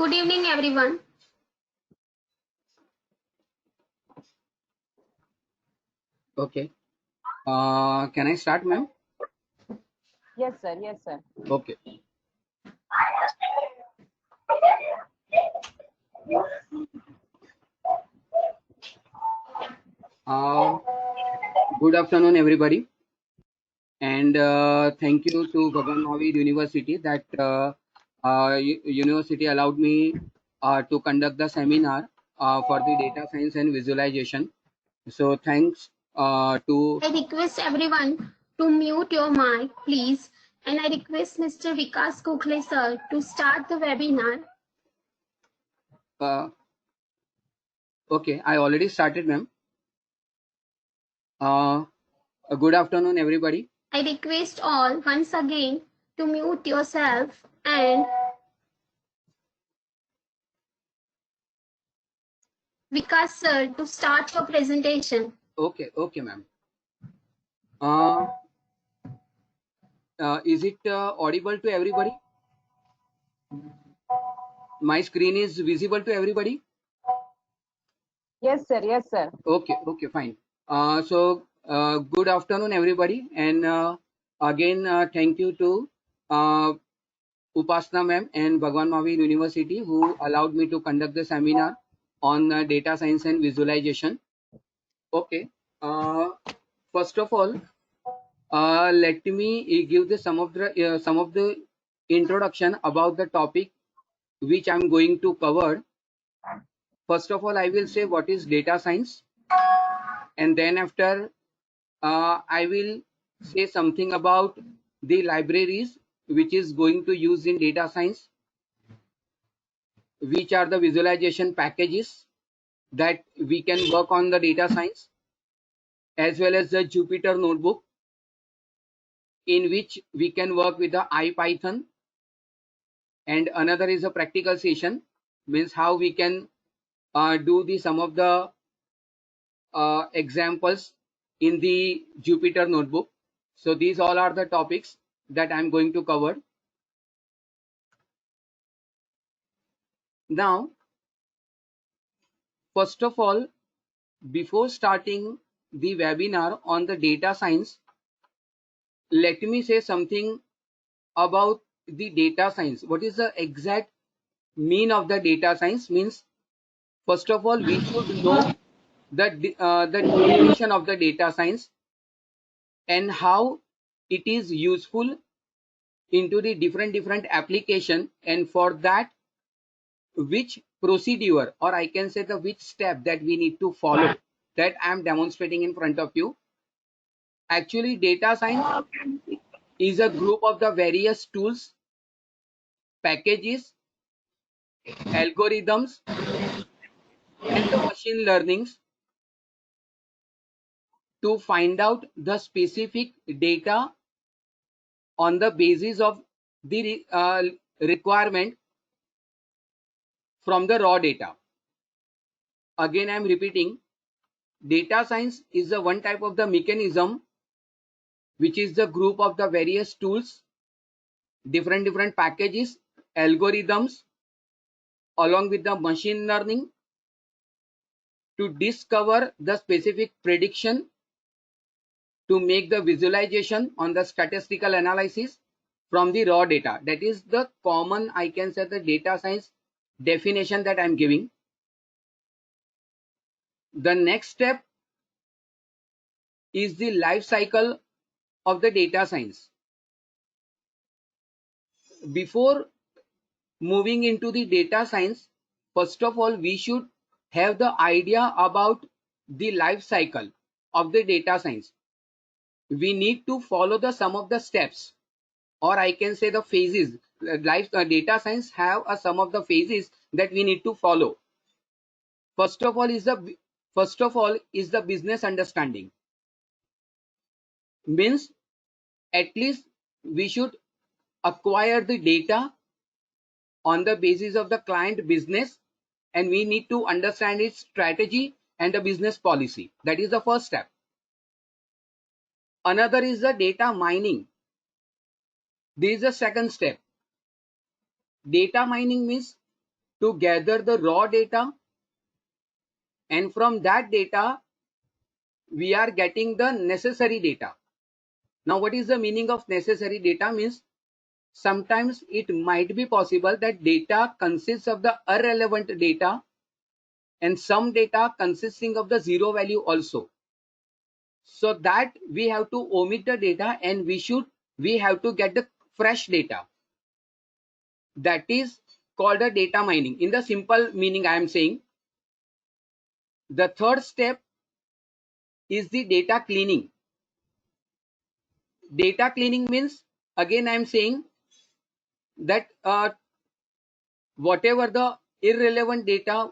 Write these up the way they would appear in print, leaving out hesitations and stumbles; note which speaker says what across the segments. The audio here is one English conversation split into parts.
Speaker 1: Good evening, everyone.
Speaker 2: Okay. Can I start, ma'am?
Speaker 3: Yes, sir. Yes, sir.
Speaker 2: Okay. Uh, Good afternoon, everybody, and thank you to Bhagan Mahavir University that university allowed me to conduct the seminar for the data science and visualization. So thanks to
Speaker 1: I request everyone to mute your mic, please. And I request Mr. Vikas Gokhale, sir, to start the webinar.
Speaker 2: uh, okay. I already started, ma'am. Good afternoon, everybody.
Speaker 1: I request all once again to mute yourself and Vikas, sir, to start your presentation.
Speaker 2: Okay, ma'am. Uh, is it audible to everybody? My screen is visible to everybody?
Speaker 3: Yes, sir. Yes, sir.
Speaker 2: Okay, fine. Good afternoon, everybody. And again, thank you to uh, Upasna ma'am and Bhagwan Mahavir University who allowed me to conduct the seminar on data science and visualization. Okay. Uh, First of all, let me give the some of the introduction about the topic which I'm going to cover. First of all, I will say what is data science, and then after I will say something about the libraries which is going to use in data science, which are the visualization packages that we can work on the data science, as well as the Jupyter notebook in which we can work with the IPython, and another is a practical session, means how we can do the some of the examples in the Jupyter notebook. So these all are the topics that I'm going to cover. Now, first of all, before starting the webinar on the data science, let me say something about the data science. What is the exact mean of the data science? Means, first of all, we should know the definition of the data science and how it is useful into the different application, and for that which procedure, or I can say the which step that we need to follow, that I am demonstrating in front of you. Actually, data science is a group of the various tools, packages, algorithms, and the machine learnings to find out the specific data on the basis of the requirement from the raw data. Again, I am repeating, data science is the one type of the mechanism which is the group of the various tools, different packages, algorithms, along with the machine learning to discover the specific prediction, to make the visualization on the statistical analysis from the raw data. That is the common, I can say, the data science definition that I'm giving. The next step is the life cycle of the data science. Before moving into the data science, first of all, we should have the idea about the life cycle of the data science. We need to follow the some of the steps, or I can say the phases. Data science have a some of the phases that we need to follow. First of all is the business understanding. Means at least we should acquire the data on the basis of the client business, and we need to understand its strategy and the business policy. That is the first step. Another is the data mining. This is the second step. Data mining means to gather the raw data, and from that data we are getting the necessary data. Now what is the meaning of necessary data? Means sometimes it might be possible that data consists of the irrelevant data and some data consisting of the zero value also. So that we have to omit the data and we have to get the fresh data. That is called a data mining. In the simple meaning I am saying, the third step is the data cleaning. Data cleaning means, again I am saying that whatever the irrelevant data,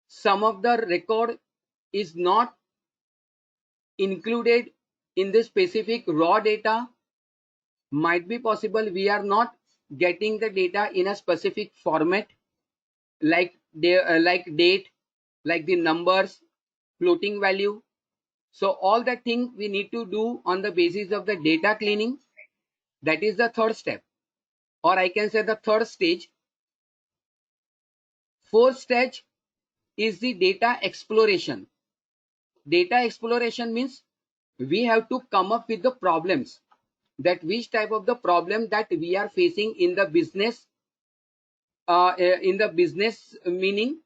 Speaker 2: some of the record is not included in the specific raw data, might be possible we are not getting the data in a specific format, like date, like the numbers, floating value. So all that thing we need to do on the basis of the data cleaning. That is the third step, or I can say the third stage. Fourth stage is the data exploration. Data exploration means we have to come up with the problems, that which type of the problem that we are facing in the business, meaning,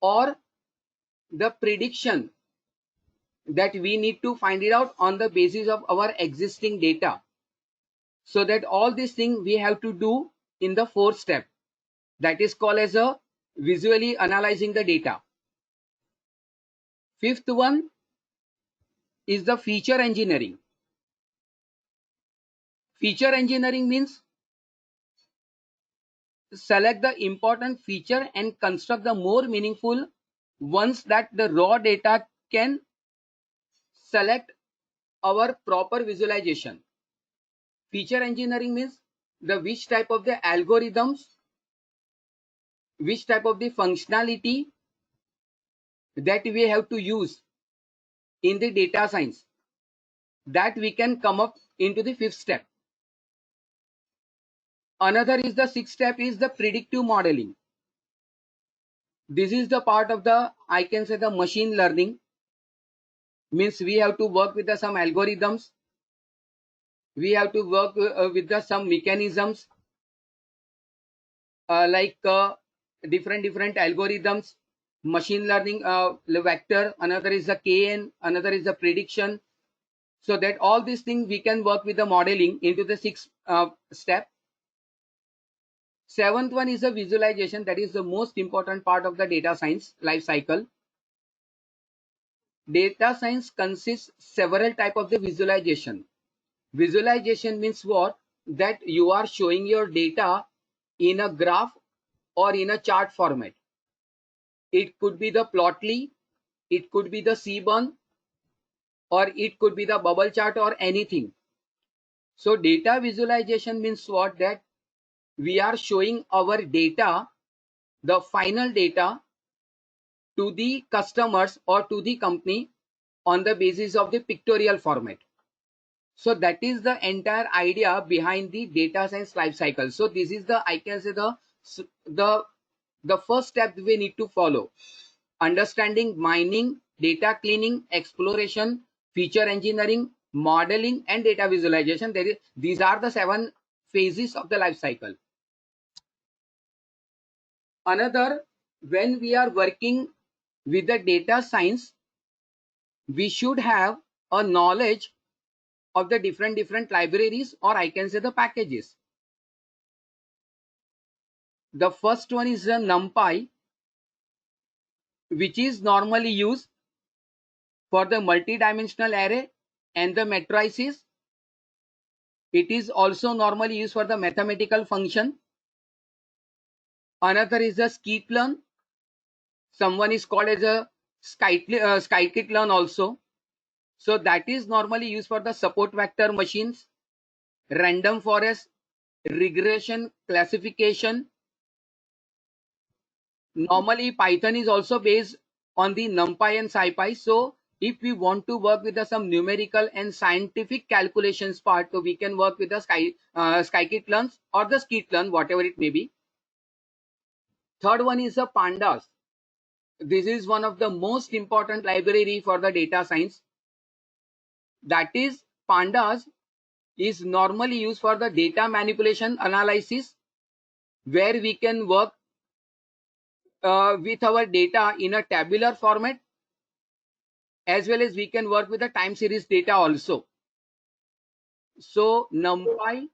Speaker 2: or the prediction that we need to find it out on the basis of our existing data. So that all these things we have to do in the fourth step, that is called as a visually analyzing the data. Fifth one is the feature engineering. Feature engineering means select the important feature and construct the more meaningful ones that the raw data can select our proper visualization. Feature engineering means the which type of the algorithms, which type of the functionality that we have to use in the data science, that we can come up into the fifth step. Another is the sixth step is the predictive modeling. This is the part of the, I can say, the machine learning. Means we have to work with some algorithms, we have to work with some mechanisms, like different algorithms, machine learning vector, another is the KN, another is the prediction. So that all these things we can work with the modeling into the sixth step. Seventh one is the visualization. That is the most important part of the data science life cycle. Data science consists several type of the visualization. Visualization means what? That you are showing your data in a graph or in a chart format. It could be the Plotly, it could be the Seaborn, or it could be the bubble chart or anything. So data visualization means what? That we are showing our data, the final data, to the customers or to the company on the basis of the pictorial format. So that is the entire idea behind the data science life cycle. So this is the, I can say, the first step we need to follow: understanding, mining, data cleaning, exploration, feature engineering, modeling, and data visualization. These are the 7 phases of the life cycle. Another, when we are working with the data science, we should have a knowledge of the different libraries, or I can say the packages. The first one is the NumPy, which is normally used for the multi-dimensional array and the matrices. It is also normally used for the mathematical function. Another is the scikit-learn. Someone is called as a scikit-learn also. So that is normally used for the support vector machines, random forest, regression, classification. Normally Python is also based on the NumPy and SciPy. So if we want to work with some numerical and scientific calculations part, so we can work with the scikit-learn or the scikit-learn, whatever it may be. Third one is the pandas. This is one of the most important library for the data science. That is, pandas is normally used for the data manipulation analysis, where we can work with our data in a tabular format, as well as we can work with the time series data also. So NumPy,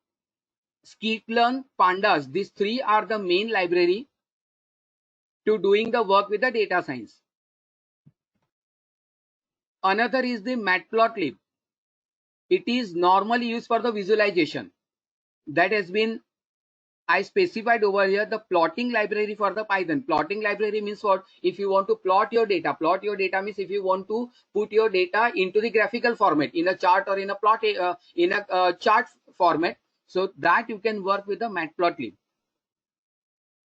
Speaker 2: Skitlearn, Pandas, these three are the main library to doing the work with the data science. Another is the Matplotlib. It is normally used for the visualization. That has been, I specified over here, the plotting library for the Python. Plotting library means what? If you want to plot your data means if you want to put your data into the graphical format in a chart or in a plot in a chart format, so that you can work with the Matplotlib.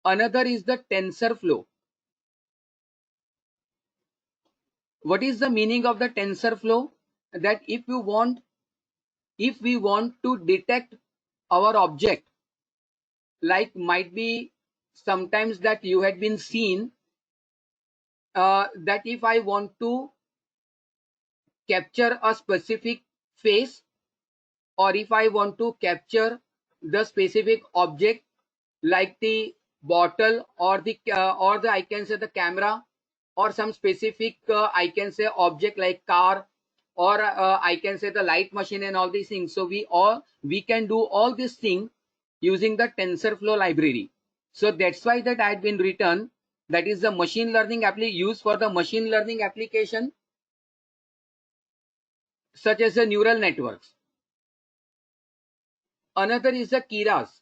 Speaker 2: Another is the TensorFlow. What is the meaning of the TensorFlow? That if we want to detect our object, like might be sometimes that you had been seen that if I want to capture a specific face, or if I want to capture the specific object like the bottle or the I can say the camera, or some specific I can say object like car, or I can say the light machine and all these things. So we can do all these things using the TensorFlow library. So that's why that I had been written, that is the machine learning used for the machine learning application such as the neural networks. Another is the Keras.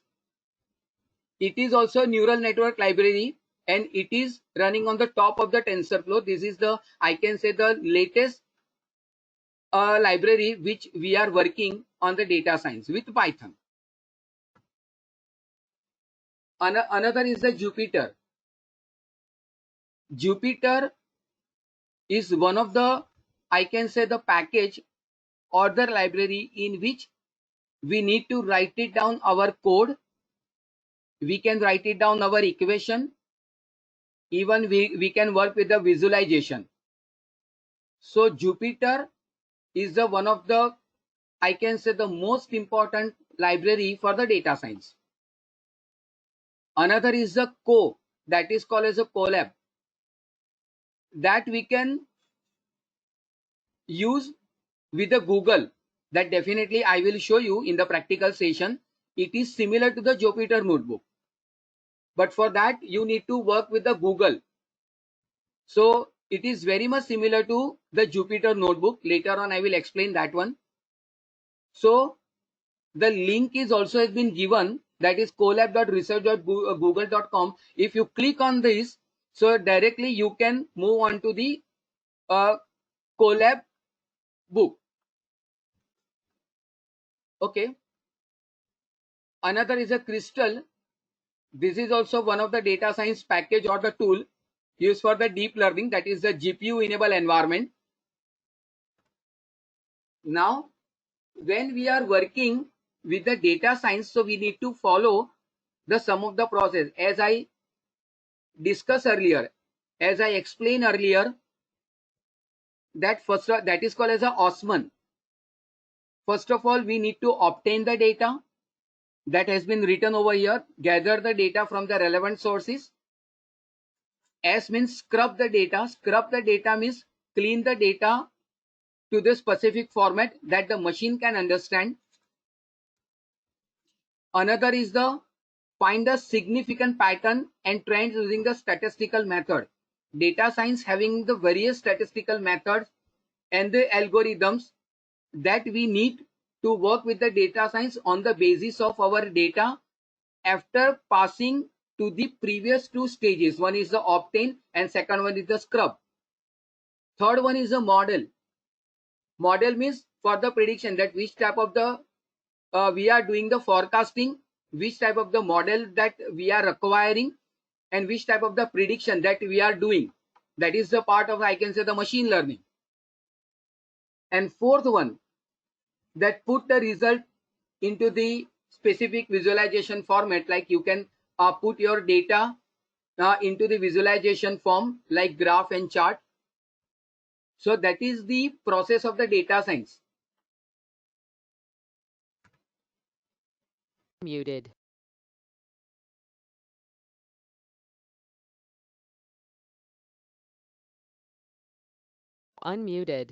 Speaker 2: It is also a neural network library, and it is running on the top of the TensorFlow. This is the, I can say, the latest library which we are working on the data science with Python. Another is the Jupyter. Jupyter is one of the, I can say, the package or the library in which we need to write it down our code. We can write it down our equation. Even we can work with the visualization. So Jupyter is the one of the, I can say, the most important library for the data science. Another is the Co, that is called as a Colab, that we can use with the Google. That definitely I will show you in the practical session. It is similar to the Jupyter Notebook, but for that you need to work with the Google. So it is very much similar to the Jupyter Notebook. Later on I will explain that one. So the link is also has been given, that is colab.research.google.com. If you click on this, so directly you can move on to the Colab book. Okay. Another is a Crystal. This is also one of the data science package or the tool used for the deep learning, that is the GPU enable environment. Now, when we are working with the data science, so we need to follow the some of the process, as I discussed earlier, as I explained earlier, that first, that is called as a Osman. First of all, we need to obtain the data that has been written over here, gather the data from the relevant sources. S means scrub the data. Scrub the data means clean the data to the specific format that the machine can understand. Another is the find a significant pattern and trends using the statistical method. Data science having the various statistical methods and the algorithms that we need to work with the data science on the basis of our data after passing to the previous two stages. One is the obtain and second one is the scrub. Third one is the model. Model means for the prediction, that which type of the we are doing the forecasting, which type of the model that we are acquiring, and which type of the prediction that we are doing. That is the part of, I can say, the machine learning. And fourth one, that put the result into the specific visualization format, like you can put your data into the visualization form like graph and chart. So that is the process of the data science.
Speaker 4: Muted. Unmuted.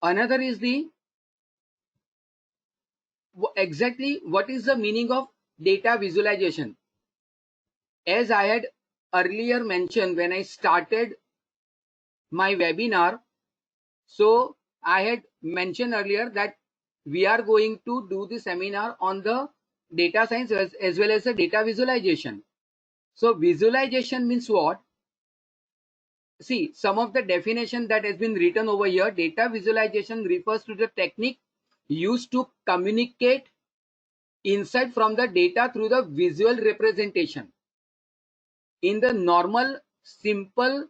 Speaker 2: Another is the exactly what is the meaning of data visualization. As I had earlier mentioned when I started my webinar, so I had mentioned earlier that we are going to do the seminar on the data science as well as the data visualization. So visualization means what? See, some of the definition that has been written over here. Data visualization refers to the technique used to communicate insight from the data through the visual representation. In the normal, simple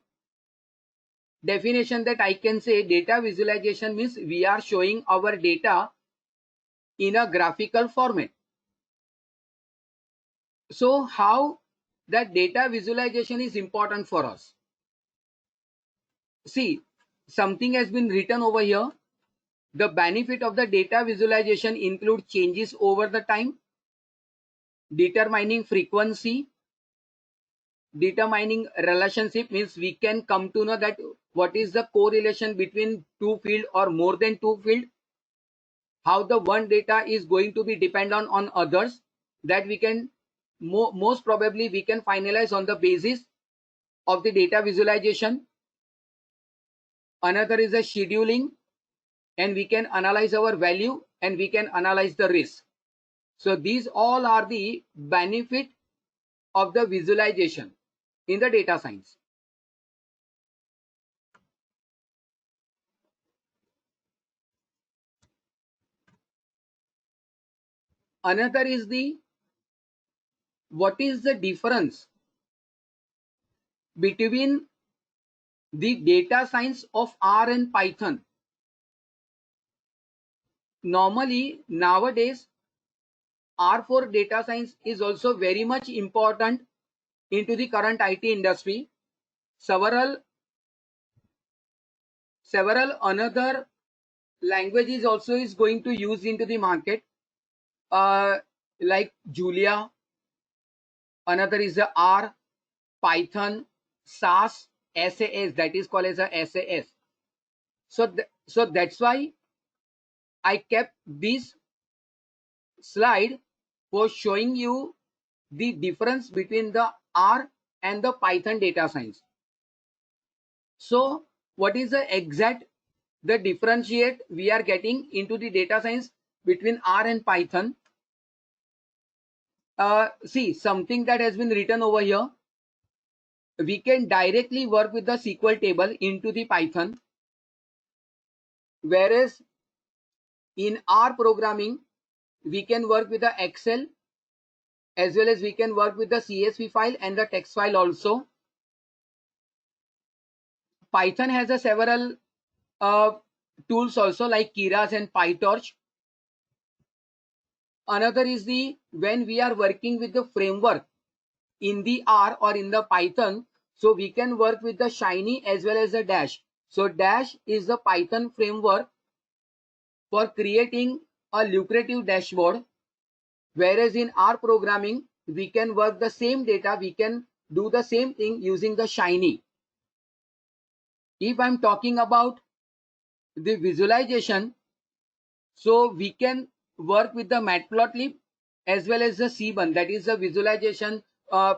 Speaker 2: definition that I can say, data visualization means we are showing our data in a graphical format. So how that data visualization is important for us? See, something has been written over here. The benefit of the data visualization include changes over the time, determining frequency, determining relationship, means we can come to know that what is the correlation between two field or more than two field, how the one data is going to be dependent on others, that we can most probably we can finalize on the basis of the data visualization. Another is a scheduling, and we can analyze our value and we can analyze the risk. So these all are the benefit of the visualization in the data science. Another is the what is the difference between the data science of R and Python. Normally nowadays R for data science is also very much important into the current IT industry. Several another languages also is going to use into the market, like Julia. Another is the R, Python, SAS, SAS, that is called as a SAS. So that's why I kept this slide for showing you the difference between the R and the Python data science. So what is the differentiate we are getting into the data science between R and Python? See, something that has been written over here. We can directly work with the SQL table into the Python, whereas in R programming we can work with the Excel, as well as we can work with the CSV file and the text file also. Python has a several tools also like Keras and PyTorch. Another is the when we are working with the framework in the R or in the Python, so we can work with the Shiny as well as the Dash. So Dash is the Python framework for creating a lucrative dashboard, whereas in R programming we can work the same data, we can do the same thing using the Shiny. If I'm talking about the visualization, so we can work with the Matplotlib as well as the Seaborn, that is the visualization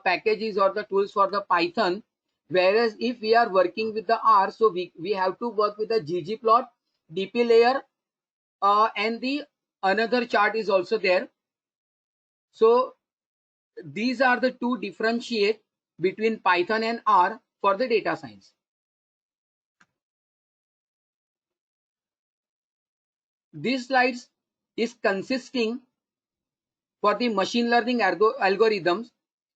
Speaker 2: packages or the tools for the Python. Whereas if we are working with the R, so we have to work with the ggplot, dplayer, and the another chart is also there. So these are the two differentiate between Python and R for the data science. These slides is consisting for the machine learning algorithms.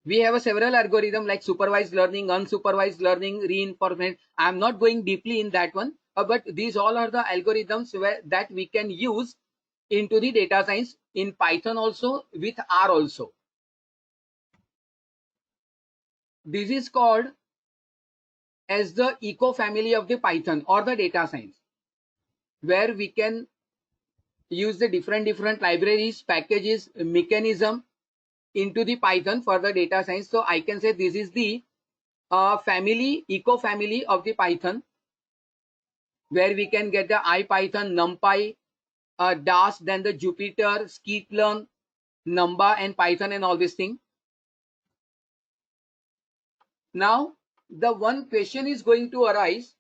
Speaker 2: We have several algorithms like supervised learning, unsupervised learning, reinforcement. I am not going deeply in that one, but these all are the algorithms that we can use into the data science in Python also, with R also. This is called as the eco family of the Python or the data science, where we can use the different libraries, packages, mechanism into the Python for the data science. So I can say this is the eco family of the Python, where we can get the IPython, NumPy, DAS, then the Jupyter, Scikit-learn, Numba, and Python, and all this thing. Now, the one question is going to arise.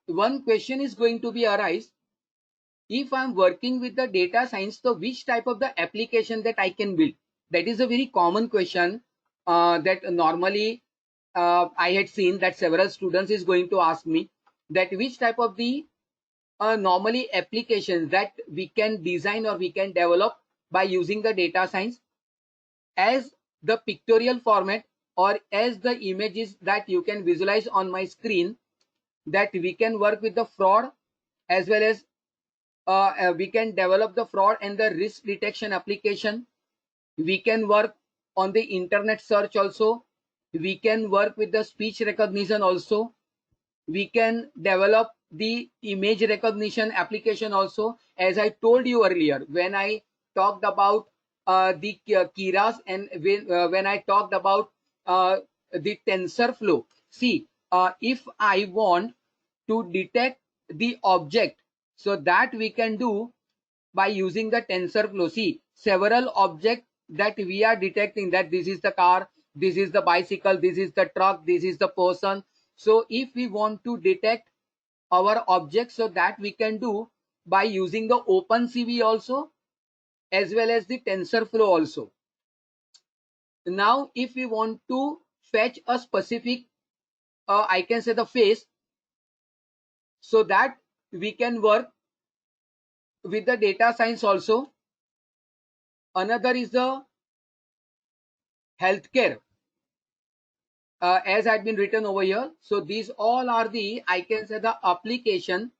Speaker 2: One question is going to be arise. If I'm working with the data science, so which type of the application that I can build? That is a very common question that normally I had seen that several students is going to ask me, that which type of the normally applications that we can design or we can develop by using the data science, as the pictorial format or as the images that you can visualize on my screen, that we can work with the fraud, as well as we can develop the fraud and the risk detection application. We can work on the internet search also. We can work with the speech recognition also. We can develop the image recognition application also. As I told you earlier, when I talked about the Keras, and when I talked about the TensorFlow. See, if I want to detect the object, so that we can do by using the TensorFlow. See, several objects that we are detecting, that this is the car, this is the bicycle, this is the truck, this is the person. So if we want to detect our objects, so that we can do by using the OpenCV also, as well as the TensorFlow also. Now, if we want to fetch a specific, I can say the face, so that we can work with the data science also. Another is the healthcare, as had been written over here. So these all are the, I can say, the application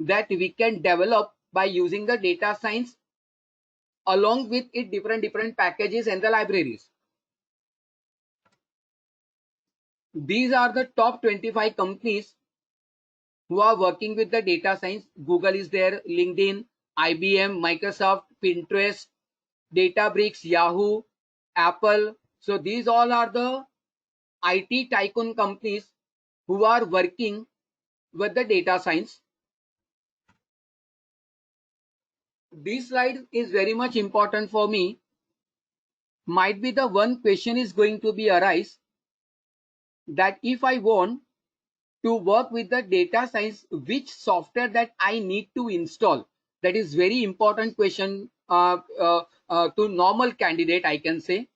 Speaker 2: that we can develop by using the data science, along with it different packages and the libraries. These are the top 25 companies who are working with the data science. Google is there, LinkedIn, IBM, Microsoft, Pinterest, Databricks, Yahoo, Apple. So these all are the IT tycoon companies who are working with the data science. This slide is very much important for me. Might be the one question is going to be arise, that if I want to work with the data science, which software that I need to install? That is very important question to normal candidate, I can say.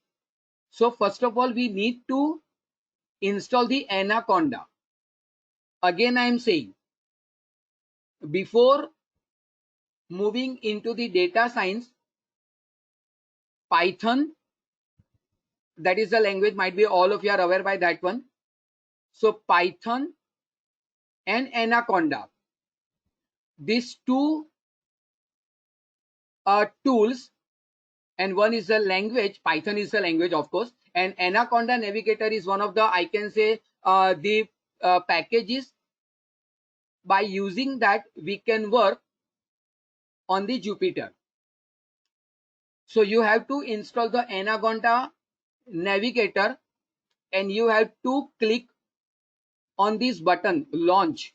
Speaker 2: So first of all, we need to install the Anaconda. Again, I am saying, before moving into the data science, Python, that is the language, might be all of you are aware by that one. So Python and Anaconda, these two tools, and one is the language, Python is the language, of course, and Anaconda Navigator is one of the, I can say, the packages. By using that, we can work on the Jupyter. So you have to install the Anaconda Navigator, and you have to click on this button, launch.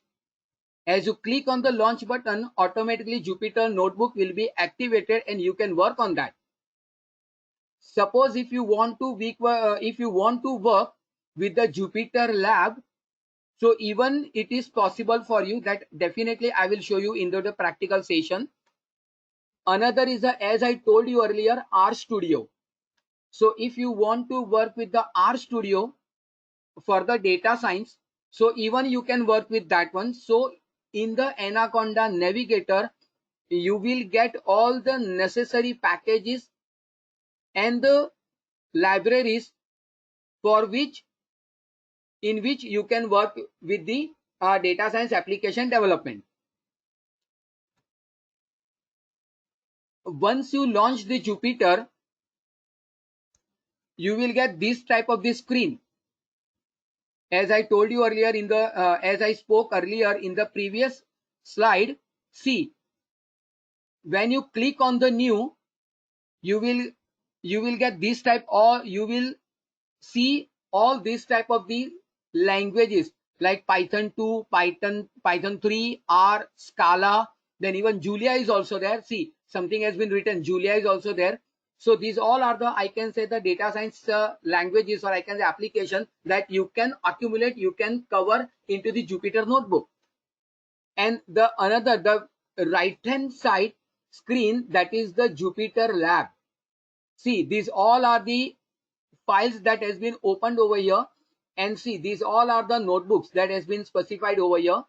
Speaker 2: As you click on the launch button, automatically Jupyter Notebook will be activated and you can work on that. Suppose if you want to work with the Jupyter Lab, so even it is possible for you. That definitely I will show you in the practical session. Another is the, as I told you earlier, RStudio. So if you want to work with the RStudio for the data science, so even you can work with that one. So in the Anaconda Navigator, you will get all the necessary packages and the libraries for which, in which you can work with the data science application development. once you launch the Jupyter, you will get this type of the screen. As I told you earlier in the, as I spoke earlier in the previous slide, see, when you click on the new, you will get this type, or you will see all this type of the languages like Python 2, Python 3, R, Scala, then even Julia is also there. See, something has been written, Julia is also there. So these all are the, I can say, the data science languages, or I can say application that you can accumulate, you can cover into the Jupyter notebook. And the another, the right hand side screen, that is the Jupyter Lab. See, these all are the files that has been opened over here, and see, these all are the notebooks that has been specified over here.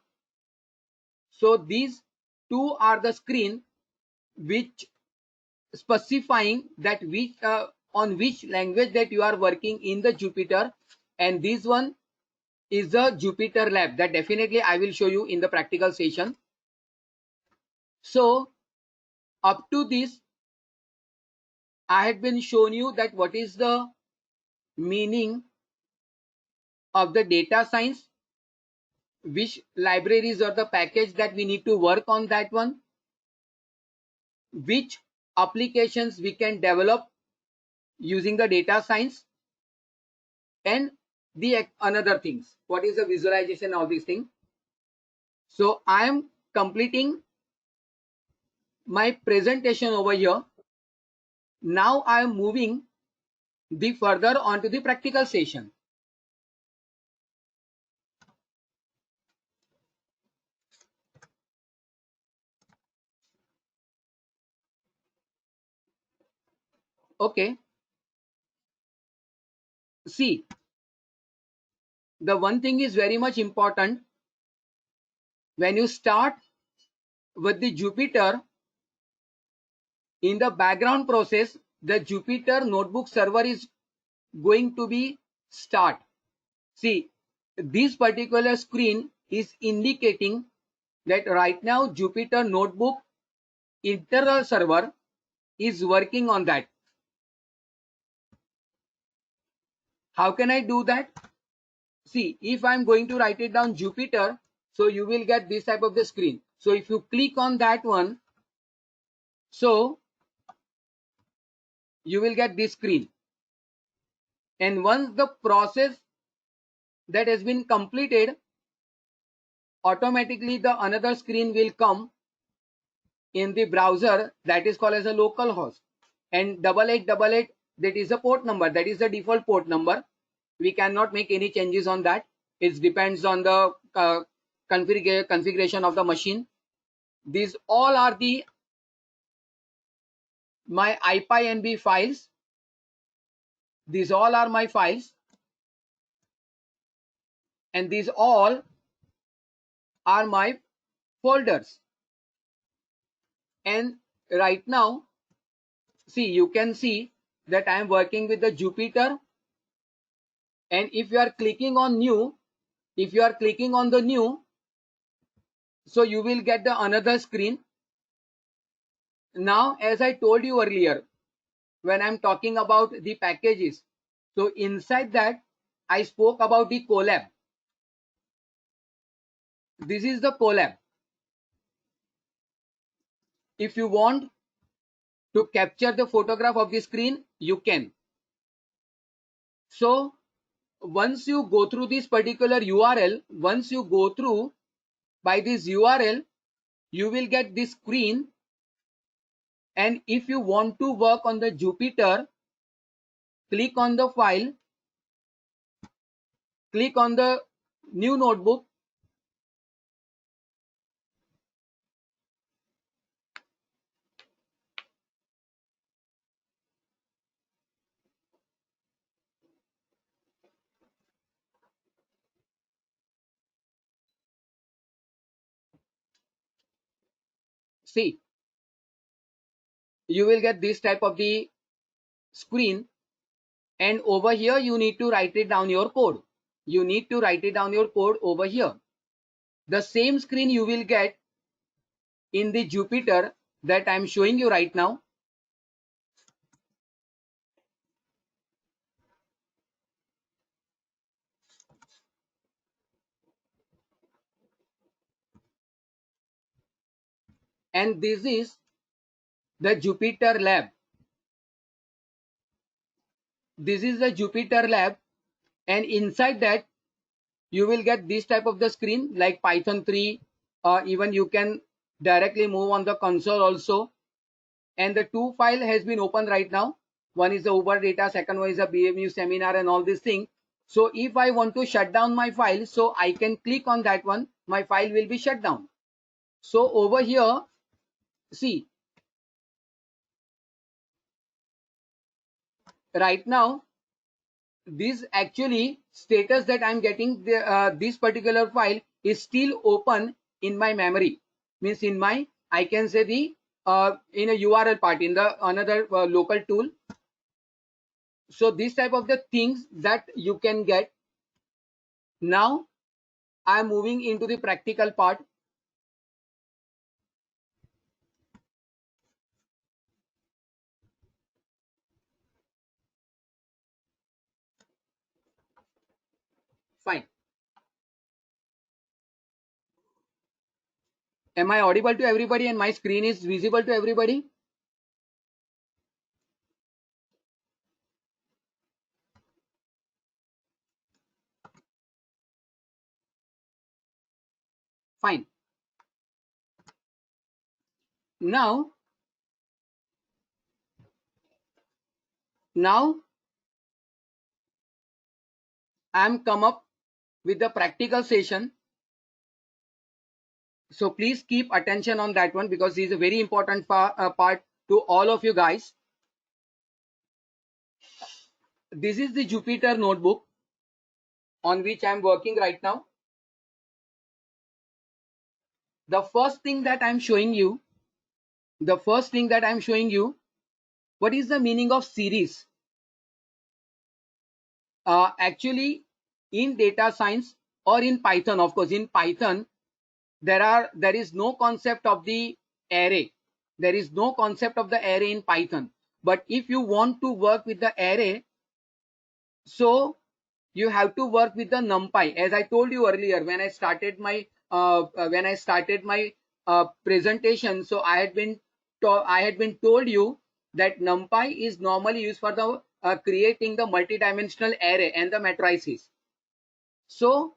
Speaker 2: So these two are the screen which specifying that which on which language that you are working in the Jupyter, and this one is the Jupyter Lab that definitely I will show you in the practical session. So up to this, I had been shown you that what is the meaning of the data science, which libraries or the package that we need to work on that one, which applications we can develop using the data science, and the another things, what is the visualization of this thing. So I am completing my presentation over here. Now I am moving the further onto the practical session. Okay, see, the one thing is very much important. When you start with the Jupyter, in the background process, the Jupyter notebook server is going to be start. See, this particular screen is indicating that right now Jupyter notebook internal server is working on that. How can I do that? See, if I'm going to write it down Jupyter, so you will get this type of the screen. So if you click on that one, so you will get this screen. And once the process that has been completed, automatically the another screen will come in the browser that is called as a local host, and 8888, that is a port number, that is the default port number. We cannot make any changes on that. It depends on the configuration of the machine. These all are the my IPyNB files. These all are my files, and these all are my folders. And right now, see, you can see that I am working with the Jupyter. And if you are clicking on new, if you are clicking on the new, so you will get the another screen. Now, as I told you earlier, when I'm talking about the packages, so inside that I spoke about the Colab. This is the Colab. If you want to capture the photograph of the screen, you can. So once you go through this particular URL, once you go through by this URL, you will get this screen. And if you want to work on the Jupyter, click on the file, click on the new notebook, see, you will get this type of the screen, and over here you need to write it down your code. You need to write it down your code over here. The same screen you will get in the Jupyter that I'm showing you right now. and this is the Jupyter Lab. This is the Jupyter Lab, and inside that you will get this type of the screen like Python 3, even you can directly move on the console also. And the two file has been opened right now. One is the Uber data, second one is a BMU seminar and all these things. So if I want to shut down my file, so I can click on that one, my file will be shut down. So over here, see, right now, this actually status that I'm getting this particular file is still open in my memory, means in my, I can say the in a URL part in the another local tool. So this type of the things that you can get. Now I'm moving into the practical part. Fine. Am I audible to everybody and my screen is visible to everybody? Fine. Now I'm come up with the practical session. So please keep attention on that one because this is a very important part to all of you guys. This is the Jupyter notebook on which I'm working right now. The first thing that I'm showing you, what is the meaning of series? Actually, in data science or in Python, of course, in Python, there is no concept of the array. There is no concept of the array in Python. But if you want to work with the array, so you have to work with the NumPy. As I told you earlier, when I started my presentation, so I had been told you that NumPy is normally used for the creating the multidimensional array and the matrices. So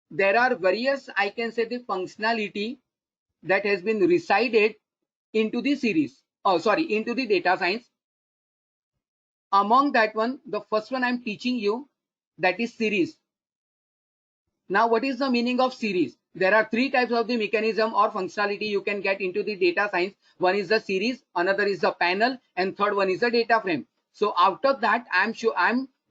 Speaker 2: there are various, I can say, the functionality that has been resided into the series. Into the data science. Among that one, the first one I'm teaching you, that is series. Now, what is the meaning of series? There are three types of the mechanism or functionality you can get into the data science. One is the series, another is the panel, and third one is the data frame. So out of that, I'm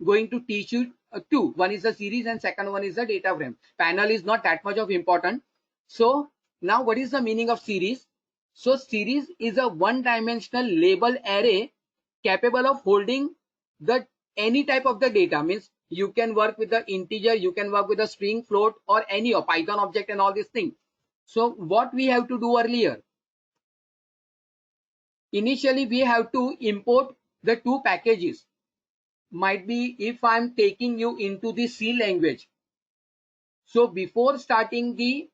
Speaker 2: going to teach you two. One is the series and second one is the data frame. Panel is not that much of important. So now what is the meaning of series? So series is a one-dimensional label array capable of holding the any type of the data. Means you can work with the integer, you can work with a string, float, or any of Python object and all these things. So what we have to do earlier, initially we have to import the two packages. Might be if I'm taking you into the C language. So before starting the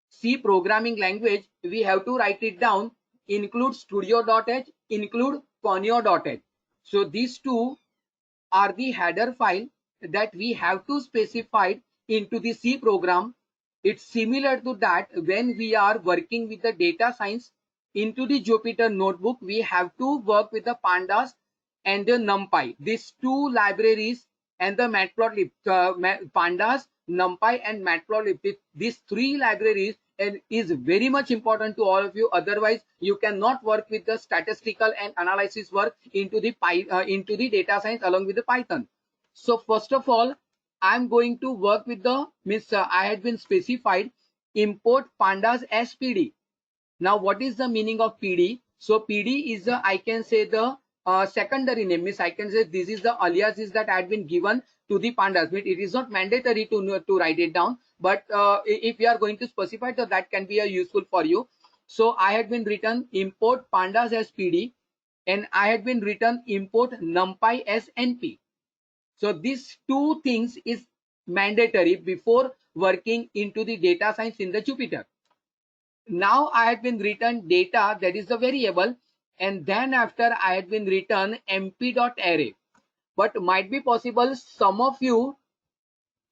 Speaker 2: C programming language, we have to write it down, include studio.h, include conio.h. So these two are the header file that we have to specify into the C program. It's similar to that when we are working with the data science into the Jupyter notebook, we have to work with the pandas and the NumPy. These two libraries and the matplotlib, pandas, NumPy and matplotlib, these three libraries and is very much important to all of you. Otherwise, you cannot work with the statistical and analysis work into the data science along with the Python. So first of all, I'm going to work with the I had been specified import pandas as PD. Now, what is the meaning of PD? So PD is the, I can say, the secondary name. Means I can say this is the aliases that had been given to the pandas. It is not mandatory to write it down, but if you are going to specify, so that can be useful for you. So I had been written import pandas as PD, and I had been written import NumPy as NP. So these two things is mandatory before working into the data science in the Jupyter. Now I had been written data, that is the variable, and then after I had been written mp.array. But might be possible some of you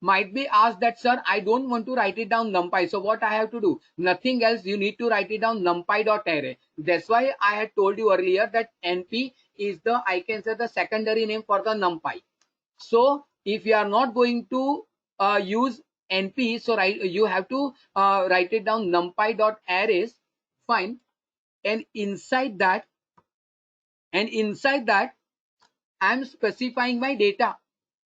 Speaker 2: might be asked that, sir, I don't want to write it down numpy. So what I have to do? Nothing else. You need to write it down numpy.array. That's why I had told you earlier that np is the, I can say, the secondary name for the numpy. So if you are not going to use np, so you have to write it down numpy.arrays. Fine. And inside that, I'm specifying my data.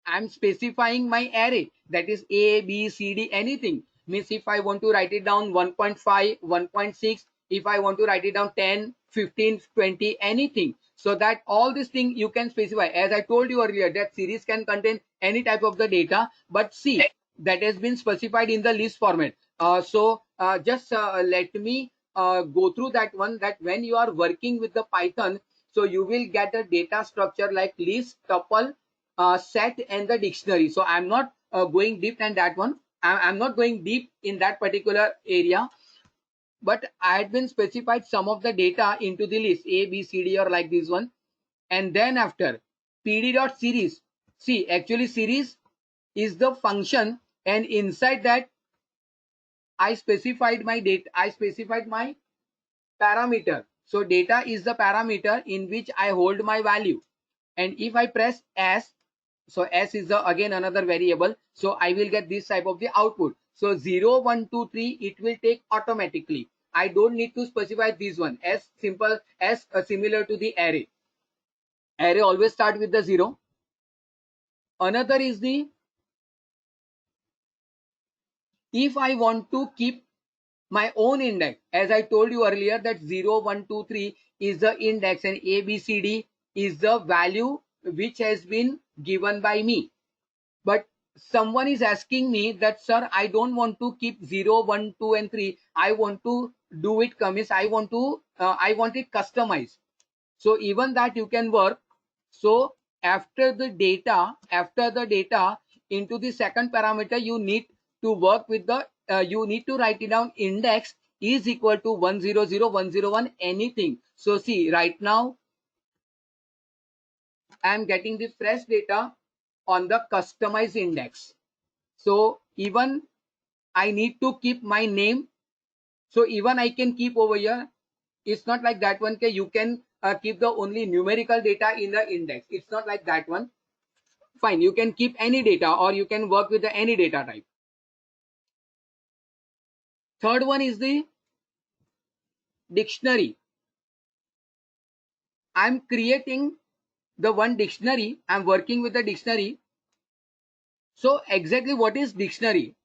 Speaker 2: I'm specifying my array, that is A, B, C, D, anything. Means if I want to write it down 1.5, 1.6, if I want to write it down 10, 15, 20, anything. So that all this thing you can specify. As I told you earlier, that series can contain any type of the data, but see, that has been specified in the list format. Just let me go through that one, that when you are working with the Python, so you will get a data structure like list, tuple, set, and the dictionary. So I'm not going deep in that one. I'm not going deep in that particular area, but I had been specified some of the data into the list A, B, C, D, or like this one. And then after pd.series, see, actually series is the function, and inside that I specified my data, I specified my parameter. So data is the parameter in which I hold my value. And if I press S, so S is the again another variable, so I will get this type of the output. So 0, 1, 2, 3, it will take automatically. I don't need to specify this one. As simple as similar to the array. Array always start with the 0. Another is the, if I want to keep my own index, as I told you earlier, that 0, 1, 2, 3 is the index, and A, B, C, D is the value which has been given by me. But someone is asking me that, sir, I don't want to keep 0, 1, 2, and 3. I want to do it commits. I want it customized. So even that you can work. So after the data into the second parameter, you need to work with the, you need to write it down, index is equal to 100, 101, anything. So see, right now I am getting the fresh data on the customized index. So even I need to keep my name. So even I can keep over here. It's not like that one. You can keep the only numerical data in the index. It's not like that one. Fine. You can keep any data, or you can work with the any data type. Third one is the dictionary. I'm creating the one dictionary. I'm working with the dictionary. So exactly what is dictionary?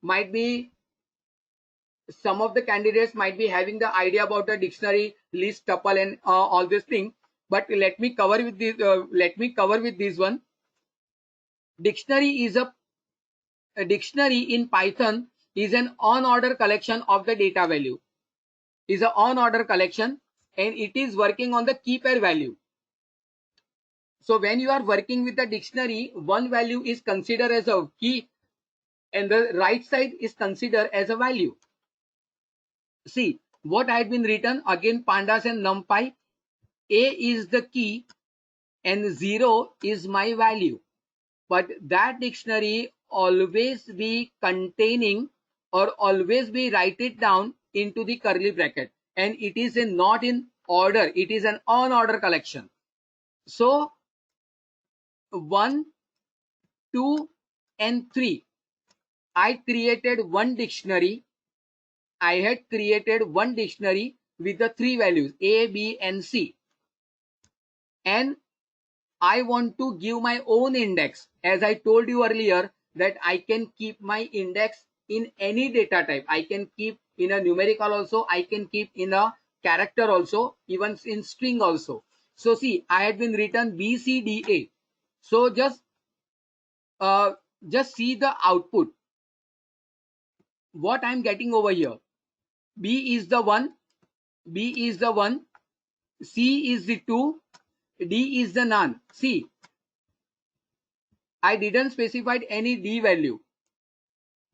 Speaker 2: Might be some of the candidates might be having the idea about a dictionary, list, tuple, and all this thing. But let me cover with this. This one. Dictionary is a dictionary in Python is an on-order collection of the data value. Is an on-order collection, and it is working on the key pair value. So when you are working with the dictionary, one value is considered as a key, and the right side is considered as a value. See what I had been written again, pandas and numpy. A is the key and 0 is my value. But that dictionary always be containing, or always be write it down into the curly bracket, and it is not in order, it is an on order collection. So 1, 2, and 3, I created one dictionary. I had created one dictionary with the 3 values A, B, and C, and I want to give my own index. As I told you earlier, that I can keep my index in any data type. I can keep in a numerical also. I can keep in a character also, even in string also. So see, I had been written B, C, D, A. So just see the output. What I'm getting over here. B is the 1. B is the 1. C is the 2. D is the none. See, I didn't specify any D value,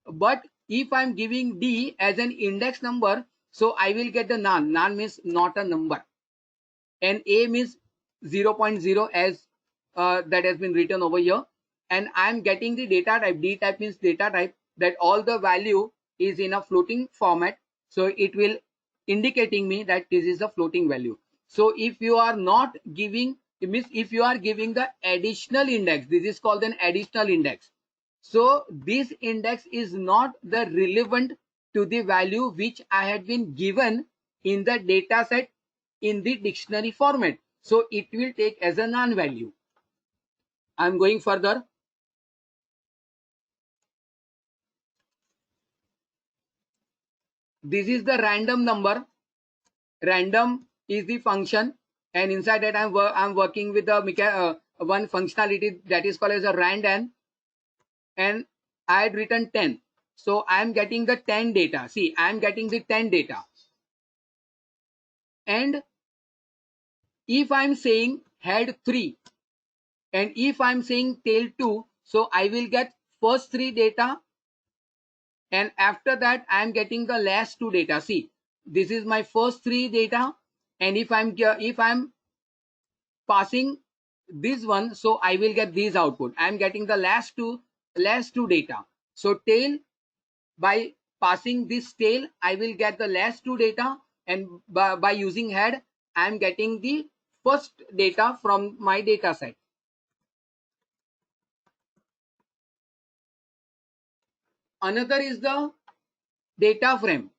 Speaker 2: but if I'm giving D as an index number, so I will get the none. None means not a number. And A means 0.0 as that has been written over here. And I'm getting the data type. D type means data type, that all the value is in a floating format. So it will indicating me that this is a floating value. So if you are not giving, it means if you are giving the additional index, this is called an additional index. So this index is not the relevant to the value which I had been given in the data set in the dictionary format. So it will take as a non-value. I'm going further. This is the random number. Random is the function, and inside that I'm working with the one functionality that is called as a rand, and I had written 10. So I'm getting the 10 data. See, I'm getting the 10 data. And if I'm saying head 3 and if I'm saying tail 2, so I will get first 3 data, and after that I'm getting the last 2 data. See, this is my first 3 data, and if I'm passing this one, so I will get these output. I'm getting the last two data. So tail, by passing this tail, I will get the last 2 data, and by using head, I'm getting the first data from my data set. Another is the data frame.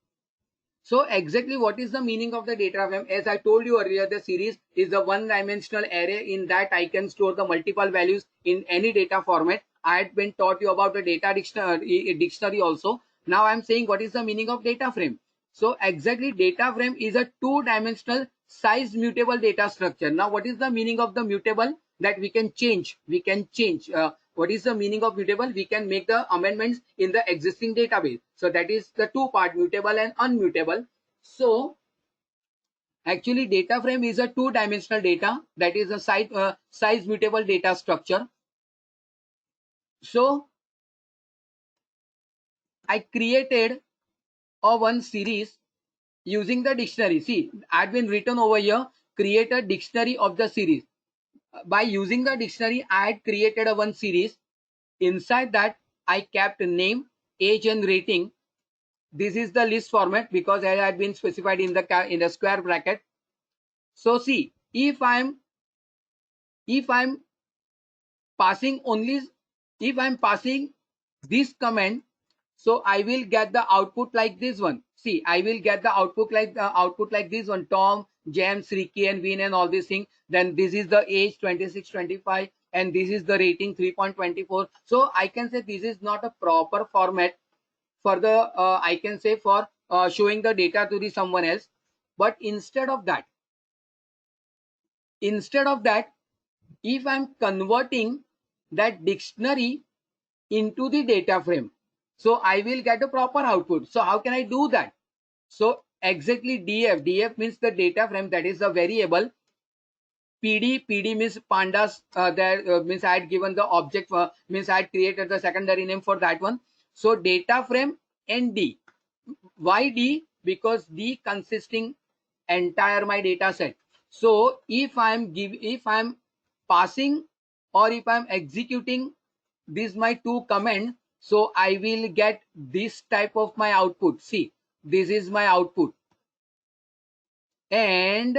Speaker 2: So exactly what is the meaning of the data frame? As I told you earlier, the series is a one-dimensional array. In that I can store the multiple values in any data format. I had been taught you about the data dictionary also. Now I'm saying what is the meaning of data frame. So exactly, data frame is a two-dimensional size mutable data structure. Now what is the meaning of the mutable? That we can change. We can change. What is the meaning of mutable? We can make the amendments in the existing database. So that is the two part, mutable and unmutable. So actually data frame is a two-dimensional data, that is a size mutable data structure. So I created a one series using the dictionary. See, I've been written over here, create a dictionary of the series. By using the dictionary, I had created a one series. Inside that, I kept name, age, and rating. This is the list format because it had been specified in the square bracket. So see, if I'm passing only, if I'm passing this comment, so I will get the output like this one. See, I will get the output like this one: Tom, James, Ricky, and Win, and all these things. Then this is the age 26, 25, and this is the rating 3.24. So I can say this is not a proper format for the I can say for showing the data to the someone else. But instead of that, if I'm converting that dictionary into the data frame, so I will get a proper output. So how can I do that? So exactly, df means the data frame, that is a variable. PD means pandas, that means I had given the object, means I had created the secondary name for that one. So data frame and D. Why D? Because D consisting entire my data set. So if I'm passing or if I'm executing these my two command, so I will get this type of my output. See, this is my output. And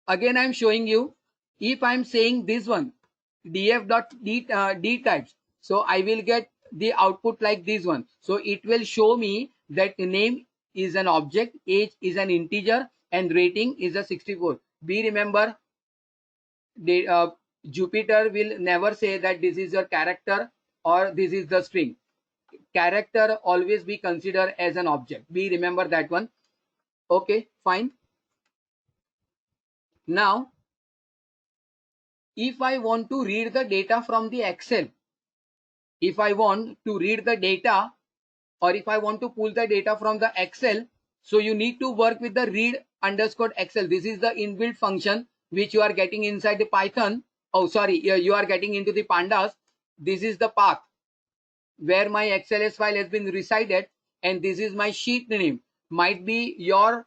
Speaker 2: again I'm showing you, if I'm saying this one df.d types, so I will get the output like this one. So it will show me that name is an object, age is an integer, and rating is a 64. Be remember, Jupyter will never say that this is your character or this is the string. Character always be considered as an object. Be remember that one. Okay, fine. Now if I want to read the data from the Excel, if I want to read the data, or if I want to pull the data from the Excel, so you need to work with the read underscore Excel. This is the inbuilt function which you are getting inside the Python. Oh, sorry, you are getting into the pandas. This is the path. where my XLS file has been resided, and this is my sheet name. Might be your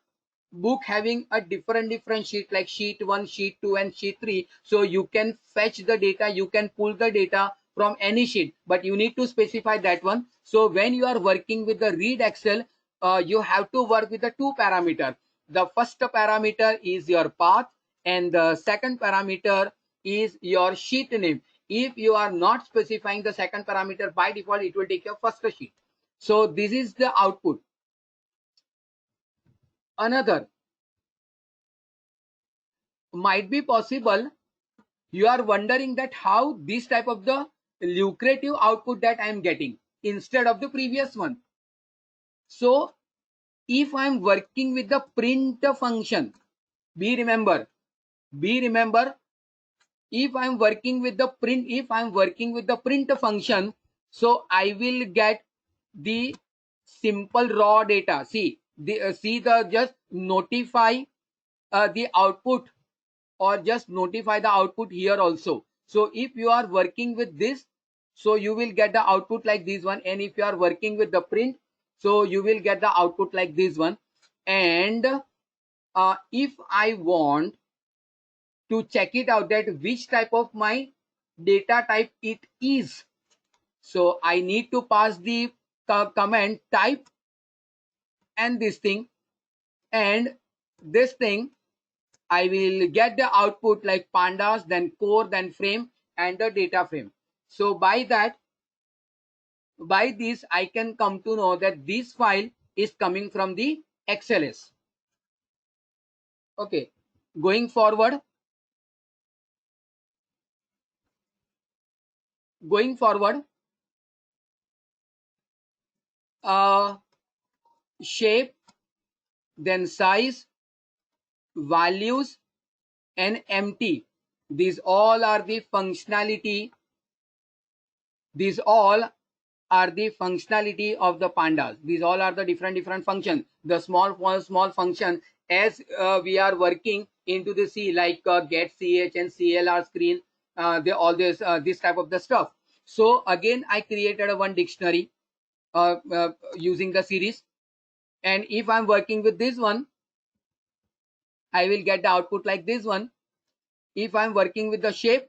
Speaker 2: book having a different sheet, like sheet 1, sheet 2 and sheet 3. So you can fetch the data, you can pull the data from any sheet, but you need to specify that one. So when you are working with the read Excel, you have to work with the two parameter. The first parameter is your path, and the second parameter is your sheet name. If you are not specifying the second parameter, by default it will take your first sheet. So this is the output. Another might be possible, you are wondering that how this type of the lucrative output that I am getting instead of the previous one. So if I am working with the print function, be remember, if I am working with the print function, so I will get the simple raw data. See the just notify the output, or just notify the output here also. So if you are working with this, so you will get the output like this one, and if you are working with the print, so you will get the output like this one. And if I want to check it out that which type of my data type it is, so I need to pass the command type and this thing, and this thing I will get the output like pandas, then core, then frame, and the data frame. So by this I can come to know that this file is coming from the XLS. Okay, going forward, shape, then size, values, and empty. These all are the functionality. These all are the functionality of the pandas. These all are the different functions. The small function, as we are working into the C, like get ch and CLR screen, they all this type of the stuff. So again I created one dictionary using the series, and if I'm working with this one, I will get the output like this one. If I'm working with the shape,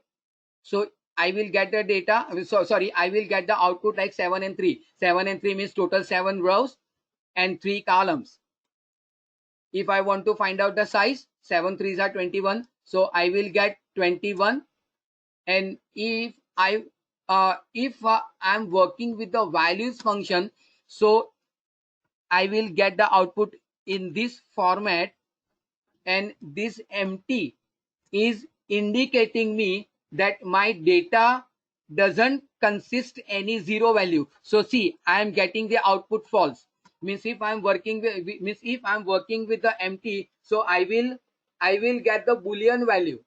Speaker 2: so I will get the data. So sorry, I will get the output like 7 and 3. 7 and 3 means total 7 rows and 3 columns. If I want to find out the size, 7 3s are 21. So I will get 21. And if I'm working with the values function, so I will get the output in this format, and this empty is indicating me that my data doesn't consist any zero value. So see, I am getting the output false. Means if I'm working with the empty, so I will get the Boolean value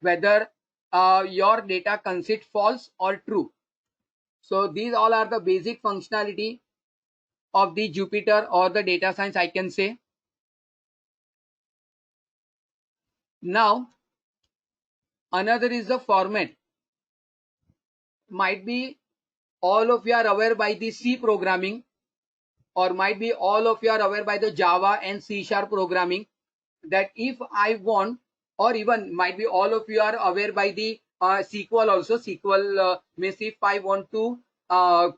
Speaker 2: whether your data consists false or true. So these all are the basic functionality of the Jupyter or the data science, I can say. Now another is the format. Might be all of you are aware by the C programming, or might be all of you are aware by the Java and C# programming, that if I want, or even might be all of you are aware by the SQL also. SQL means if I want to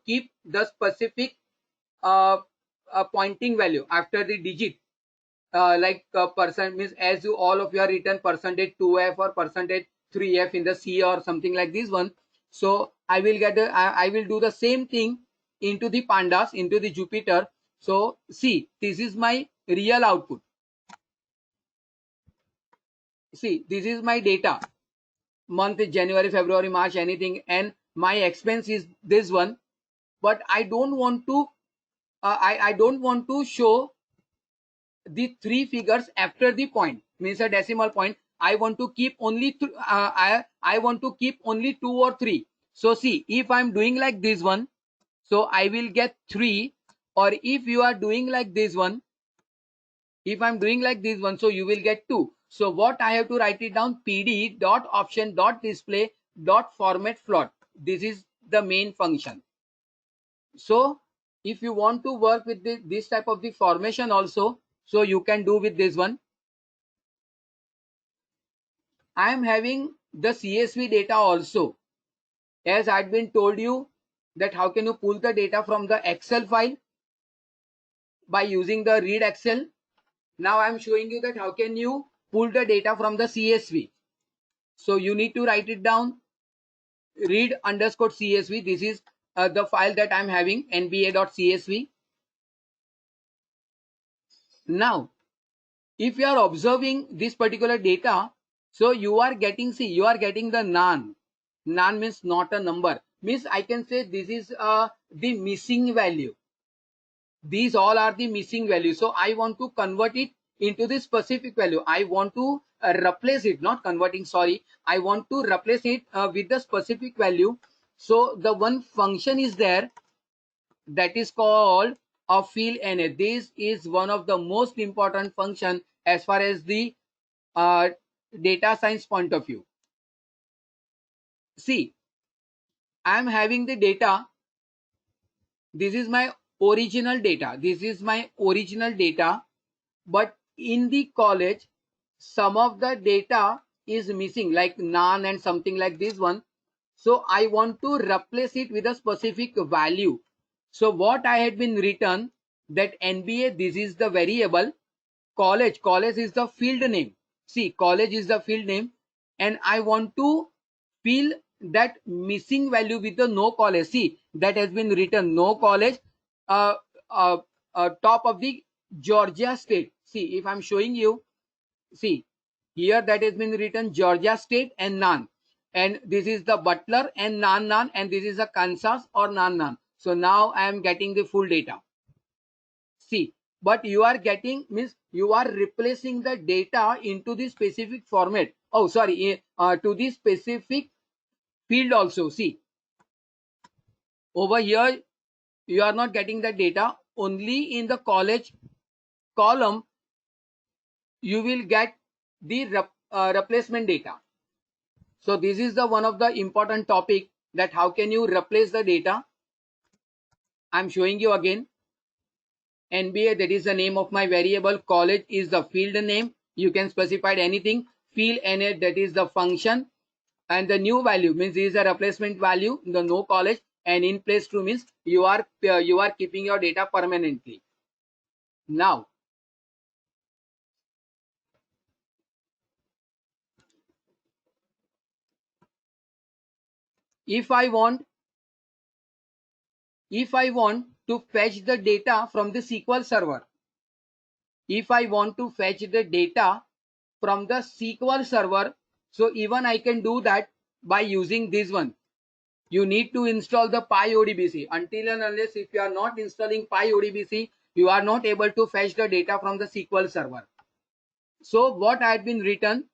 Speaker 2: keep the specific pointing value after the digit, like percent means, as you all of you are written %2f or %3f in the C or something like this one. So I will get I will do the same thing into the pandas, into the Jupyter. So see, this is my real output. See, this is my data. Month is January, February, March, anything, and my expense is this one. But I don't want to I don't want to show the 3 figures after the point, means a decimal point. I want to keep only I want to keep only 2 or 3. So see, if I'm doing like this one, so I will get 3. Or if you are doing like this one, if I'm doing like this one, so you will get 2. So what I have to write it down, pd dot option dot display dot format float. This is the main function. So if you want to work with this type of the formation also, so you can do with this one. I am having the CSV data also. As I'd been told you that how can you pull the data from the Excel file by using the read Excel. Now I'm showing you that how can you pull the data from the CSV. So you need to write it down, read underscore CSV. This is the file that I'm having, nba.csv. Now, if you are observing this particular data, so you are getting, see, you are getting the none. None means not a number. Means I can say this is the missing value. These all are the missing values. So I want to convert it into the specific value. I want to replace it, not converting, sorry. I want to replace it with the specific value. So the one function is there that is called a fill NA. This is one of the most important function as far as the data science point of view. See, I am having the data. This is my original data. This is my original data. But in the college, some of the data is missing, like none and something like this one. So I want to replace it with a specific value. So what I had been written that NBA, this is the variable. College is the field name. See, college is the field name, and I want to fill that missing value with the no college. See, that has been written no college, uh, uh, top of the Georgia state. See, if I'm showing you, see here that has been written Georgia state and none, and this is the Butler and none, and this is a Kansas or none. So now I am getting the full data. See, but you are getting means you are replacing the data into the specific format. Oh, sorry, to the specific field also. See, over here you are not getting the data. Only in the college column you will get the replacement data. So this is the one of the important topic, that how can you replace the data. I'm showing you again. NBA, that is the name of my variable. College is the field name. You can specify anything. Fill NA, that is the function. And the new value means this is a replacement value, the no college. And in place true means you are keeping your data permanently. Now, if I want to fetch the data from the SQL server, if I want to fetch the data from the SQL server, so even I can do that by using this one. You need to install the PyODBC. Until and unless if you are not installing PyODBC, you are not able to fetch the data from the SQL server. So what I had been written,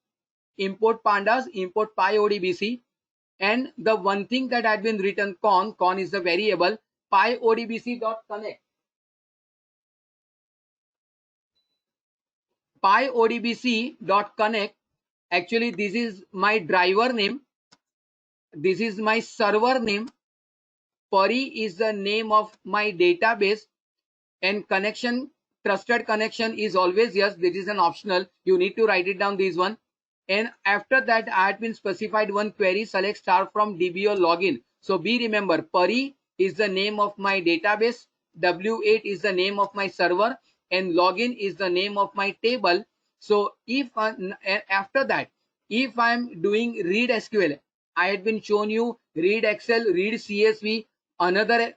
Speaker 2: import pandas, import PyODBC, and the one thing that had been written con is the variable, pyodbc.connect. pyodbc.connect, actually this is my driver name, this is my server name, Pari is the name of my database, and connection, trusted connection is always yes. This is an optional, you need to write it down, this one. And after that I had been specified one query, select star from DB or login. So be remember, Pari is the name of my database, W8 is the name of my server, and login is the name of my table. So if after that, if I'm doing read SQL, I had been shown you read Excel, read CSV, another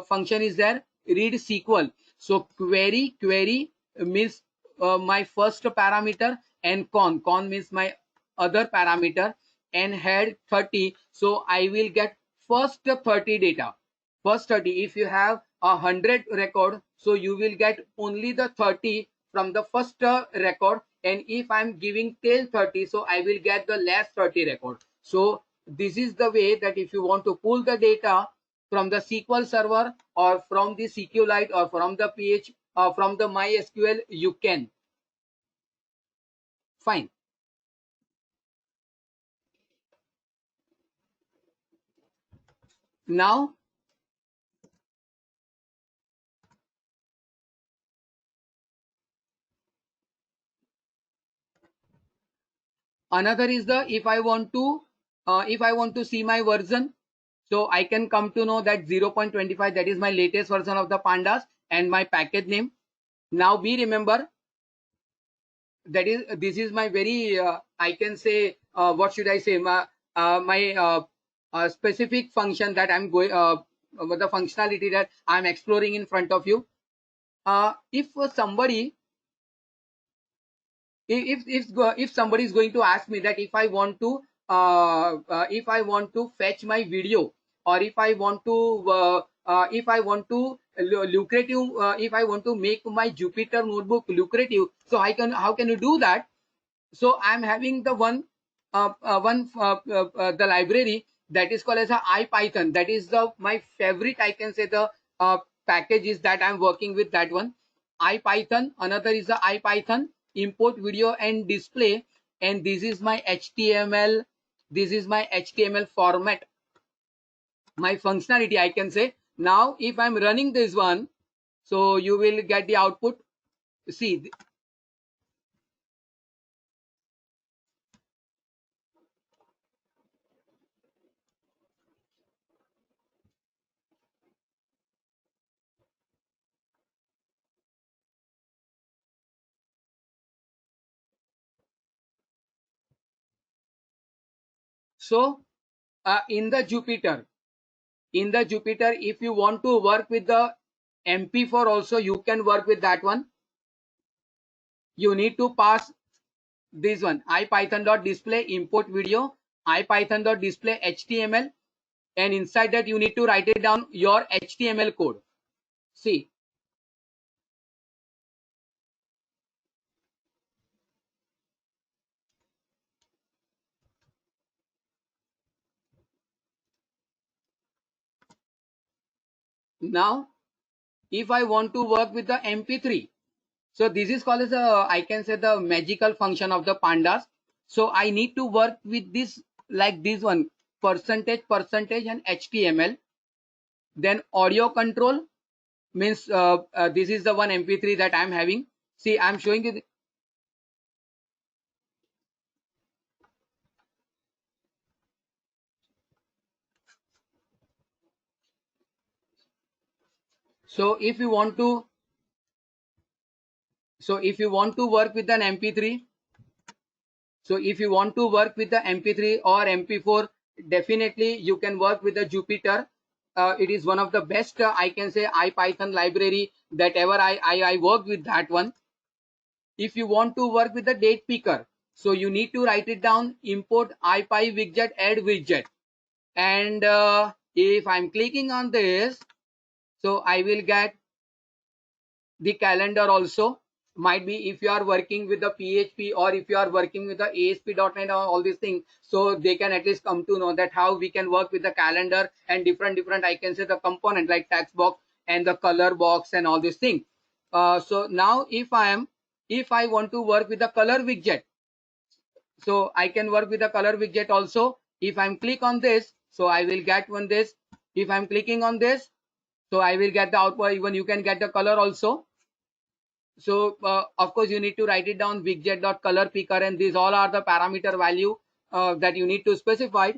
Speaker 2: function is there, read SQL. So query means my first parameter, and con means my other parameter, and head 30. So I will get first 30 data. First 30. If you have 100 record, so you will get only the 30 from the first record. And if I'm giving till 30, so I will get the last 30 record. So this is the way that if you want to pull the data from the SQL server or from the SQLite or from the from the MySQL, you can. Fine. Now Another is the if I want to see my version, so I can come to know that 0.25, that is my latest version of the pandas and my package name. Now we remember that is this is my very I can say what should I say, my specific function that I'm going the functionality that I'm exploring in front of you. If somebody if somebody is going to ask me that if I want to fetch my video, or if I want to lucrative if I want to make my Jupyter notebook lucrative, so how can you do that? So I'm having the the library that is called as a IPython. That is my favorite, I can say, the package is that I'm working with that one. IPython. Another is the IPython import video and display, and this is my HTML. This is my HTML format, my functionality, I can say. Now if I'm running this one, so you will get the output. See, so in the Jupyter, if you want to work with the MP4 also, you can work with that one. You need to pass this one, IPython.display import video, IPython.display HTML, and inside that you need to write it down your HTML code. See, now if I want to work with the MP3, so this is called as a, I can say, the magical function of the pandas. So I need to work with this, like this one, percentage and HTML. Then audio control means this is the one MP3 that I'm having. See, I'm showing you. So if you want to, work with an MP3, so if you want to work with the MP3 or MP4, definitely you can work with the Jupyter. It is one of the best, I can say, IPython library that ever I worked with that one. If you want to work with the date picker, so you need to write it down, import IPyWidget add widget. And if I'm clicking on this, so I will get the calendar also. Might be if you are working with the PHP, or if you are working with the ASP.NET or all these things, so they can at least come to know that how we can work with the calendar and different I can say the component like text box and the color box and all these things. So now if I want to work with the color widget, so I can work with the color widget also. If I'm click on this, so I will get one this. If I'm clicking on this, so I will get the output. Even you can get the color also. So of course you need to write it down, widget.color picker, and these all are the parameter value that you need to specify.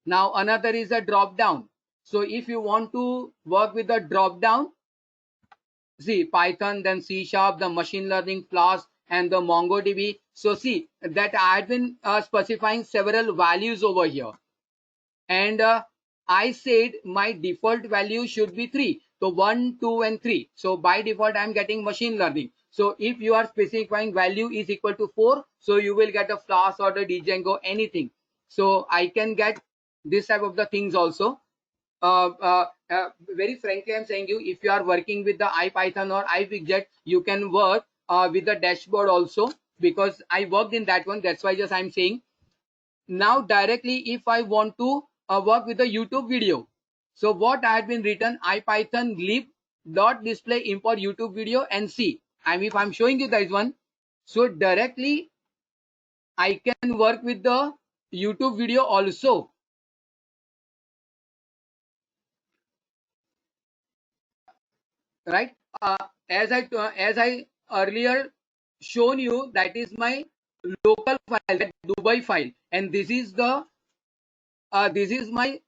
Speaker 2: Now another is a drop down. So if you want to work with the drop down, see Python, then C#, the machine learning, Flask, and the MongoDB. So see that I have been specifying several values over here, and I said my default value should be 3. So 1, 2, and 3. So by default, I'm getting machine learning. So if you are specifying value is equal to 4, so you will get a Flask or the Django, anything. So I can get this type of the things also. Very frankly, I'm saying you, if you are working with the IPython or iWidget, you can work with the dashboard also, because I worked in that one. That's why just I'm saying. Now directly if I want to work with a YouTube video, so what I had been written, IPython lib.display import YouTube video, and see, if I'm showing you this one, so directly I can work with the YouTube video also, right? As I earlier shown you, that is my local file, that Dubai file, and this is the this is my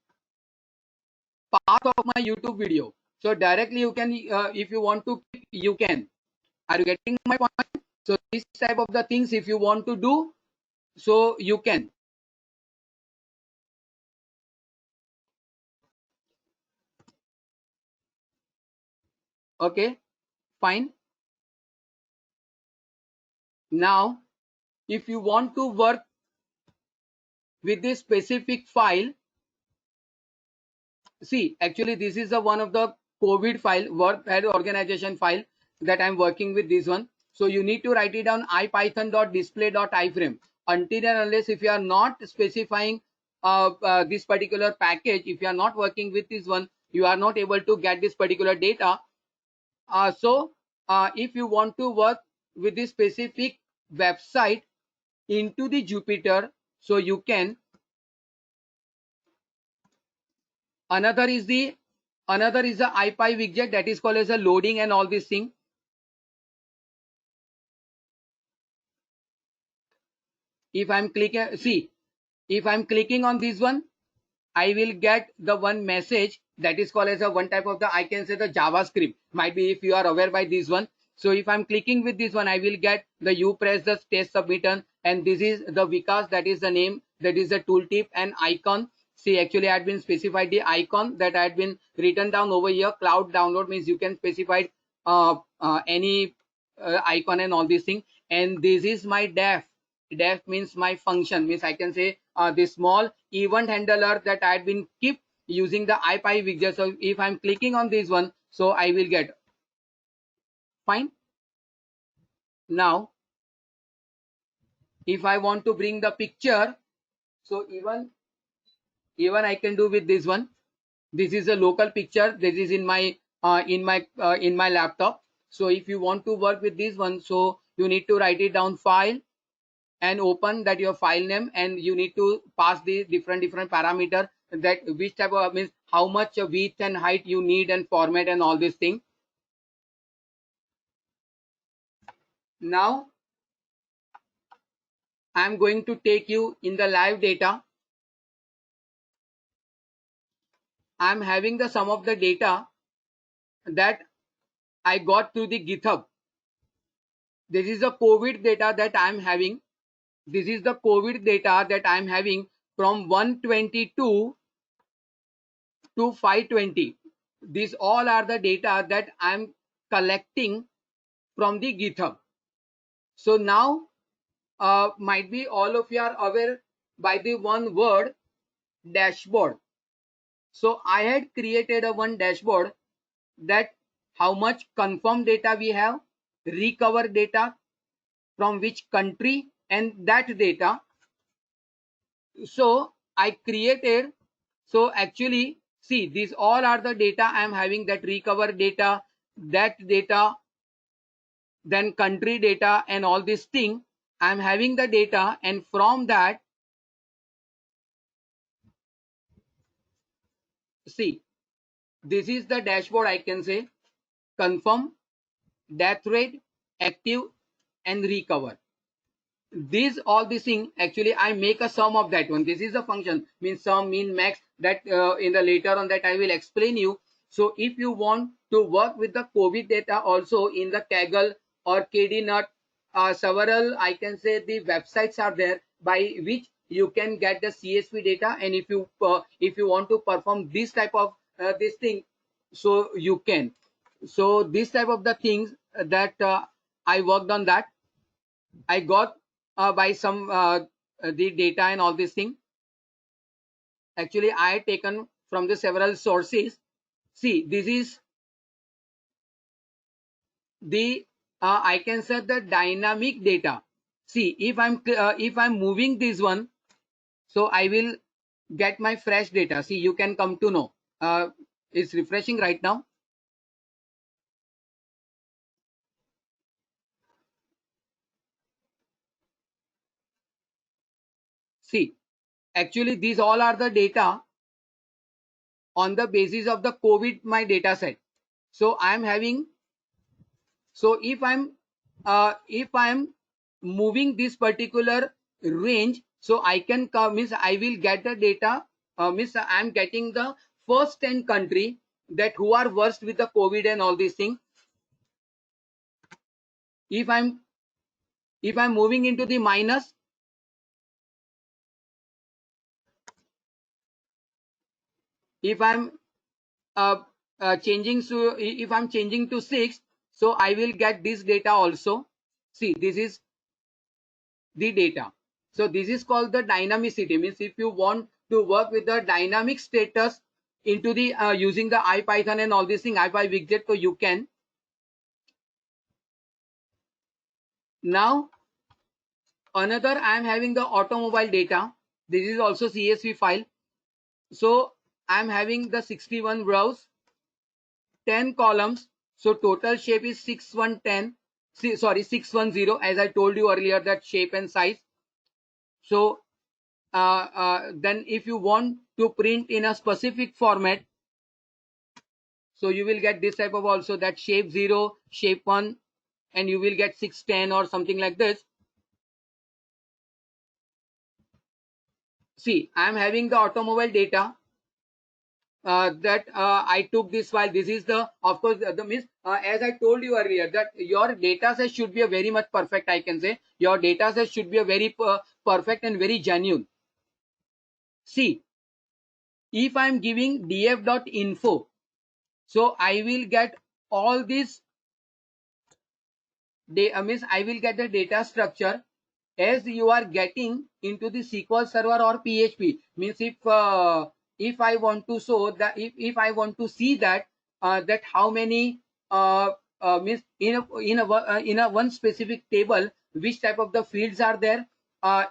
Speaker 2: path of my YouTube video. So directly you can, if you want to, you can. Are you getting my point? So this type of the things, if you want to do, so you can. Okay, fine. Now, if you want to work with this specific file, see, actually this is the one of the COVID file, work and organization file that I'm working with this one. So you need to write it down ipython.display.iframe. Until and unless if you are not specifying this particular package, if you are not working with this one, you are not able to get this particular data. If you want to work with this specific website into the Jupyter, so you can. Another is the IPy widget, that is called as a loading and all this thing. If I'm clicking, see, if I'm clicking on this one, I will get the one message that is called as a one type of the, I can say the JavaScript. Might be if you are aware by this one. So if I'm clicking with this one, I will get the you press the test submit, and this is the Vikas, that is the name, that is the tooltip and icon. See, actually I had been specified the icon that I had been written down over here. Cloud download means you can specify any icon and all these things. And this is my def. Def means my function, means I can say the small event handler that I had been keep using the IPy widget. So if I'm clicking on this one, so I will get fine. Now, if I want to bring the picture, so even I can do with this one. This is a local picture. This is in my in my laptop. So if you want to work with this one, so you need to write it down, file, and open that your file name, and you need to pass the different parameter, that which type of, means how much width and height you need, and format and all this thing. Now I'm going to take you in the live data. I'm having the some of the data that I got through the GitHub. This is the COVID data that I'm having. This is the COVID data that I'm having from 122 to 520. These all are the data that I'm collecting from the GitHub. So now might be all of you are aware by the one word, dashboard. So I had created a one dashboard, that how much confirmed data we have, recover data, from which country, and that data. So I created, so actually see, these all are the data I am having, that recover data, that data, then country data, and all this thing. I am having the data, and from that, see, this is the dashboard, I can say, confirm, death rate, active, and recover. These all these thing, actually I make a sum of that one. This is a function, means sum, mean, max, that in the later on that I will explain you. So if you want to work with the COVID data also in the Kaggle or KDNet, several, I can say, the websites are there by which you can get the CSV data. And if you want to perform this type of this thing, so you can. So this type of the things that I worked on, that I got by some the data and all this thing. Actually I had taken from the several sources. See, this is the I can say the dynamic data. See, if I'm moving this one, so I will get my fresh data. See, you can come to know. It's refreshing right now. See, actually these all are the data on the basis of the COVID my data set. So I am having, so if I'm moving this particular range, so I can come, means I will get the data, means I am getting the first 10 country that who are worst with the COVID and all these things. If I'm moving into the minus, if I'm changing, so if I'm changing to 6, so I will get this data also. See, this is the data. So this is called the dynamicity, means if you want to work with the dynamic status into the using the IPython and all these things, IPyWidget, so you can. Now another, I am having the automobile data. This is also CSV file. So I am having the 61 rows, 10 columns. So total shape is 6110. Sorry, 610, as I told you earlier, that shape and size. So then if you want to print in a specific format, so you will get this type of also, that shape 0, shape 1, and you will get 610 or something like this. See, I am having the automobile data. That I took this file. This is the, of course, the means as I told you earlier, that your data set should be a very much perfect. I can say your data set should be a very perfect and very genuine. See, if I am giving df.info, so I will get all this. Means I will get the data structure as you are getting into the SQL Server or PHP. Means if I want to show that, if I want to see that that how many means in a one specific table, which type of the fields are there,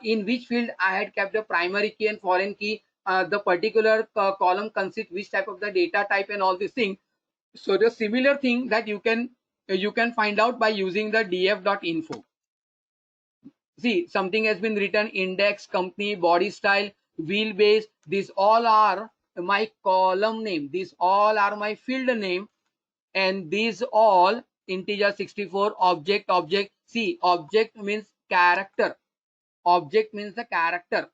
Speaker 2: in which field I had kept the primary key and foreign key, the particular column consists which type of the data type and all these things. So the similar thing that you can find out by using the df.info. See, something has been written: index, company, body style, wheelbase. These all are my column name. These all are my field name, and these all integer 64, object. See, object means character. Object means the character,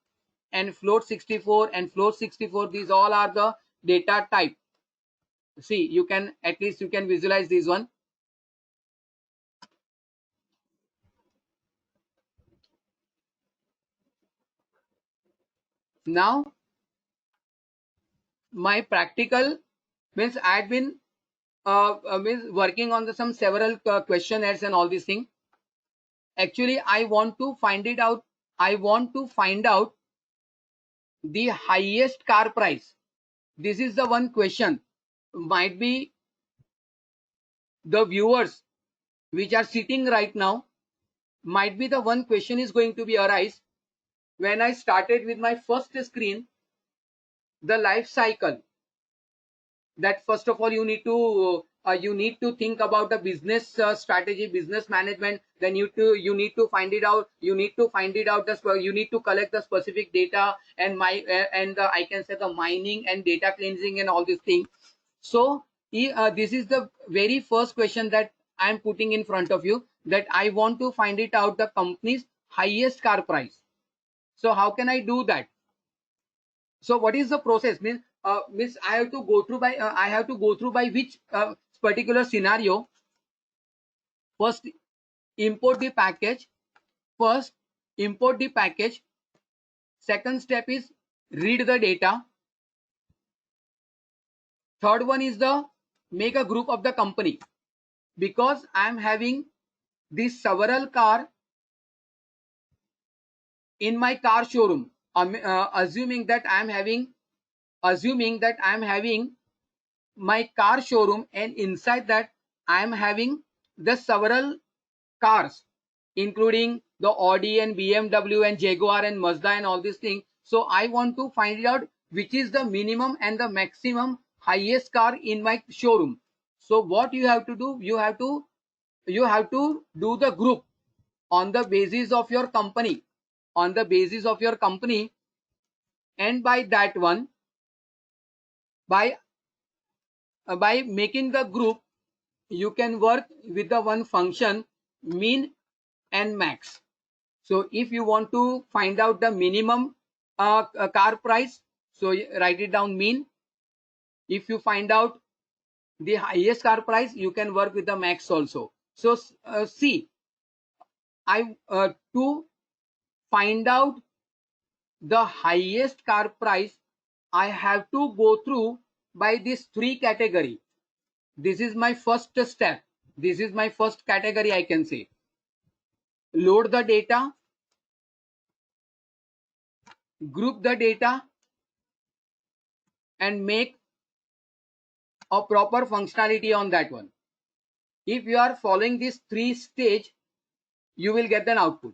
Speaker 2: and float 64 and float 64. These all are the data type. See, you can, at least you can visualize this one. Now my practical means I had been means working on the some several questionnaires and all these things. Actually, I want to find it out. I want to find out the highest car price. This is the one question. Might be the viewers which are sitting right now, might be the one question is going to be arise when I started with my first screen, the life cycle. That first of all you need to think about the business strategy, business management. Then you need to find it out. You need to collect the specific data, and I can say the mining and data cleansing and all these things. So this is the very first question that I am putting in front of you, that I want to find it out the company's highest car price. So how can I do that? So what is the process? Means I have to go through by which particular scenario? First, import the package. Second step is read the data. Third one is the make a group of the company, because I am having this several car in my car showroom. Assuming that I am having my car showroom, and inside that I am having the several cars, including the Audi and BMW and Jaguar and Mazda and all these things. So I want to find out which is the minimum and the maximum highest car in my showroom. So what you have to do, you have to do the group on the basis of your company, and by that one, by making the group, you can work with the one function, min and max. So if you want to find out the minimum car price, so write it down mean. If you find out the highest car price, you can work with the max also. So see, I to find out the highest car price, I have to go through by these three category. This is my first step. This is my first category, I can say. Load the data, group the data, and make a proper functionality on that one. If you are following this three stage, you will get an output.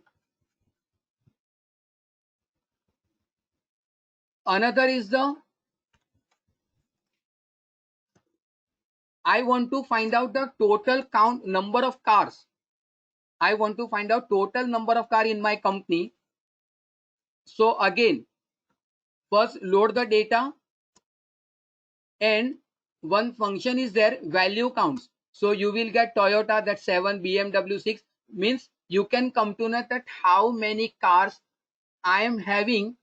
Speaker 2: Another is the I want to find out the total count number of cars. I want to find out total number of car in my company. So again, first load the data, and one function is there, value counts. So you will get Toyota, that 7, BMW 6, means you can come to know that how many cars I am having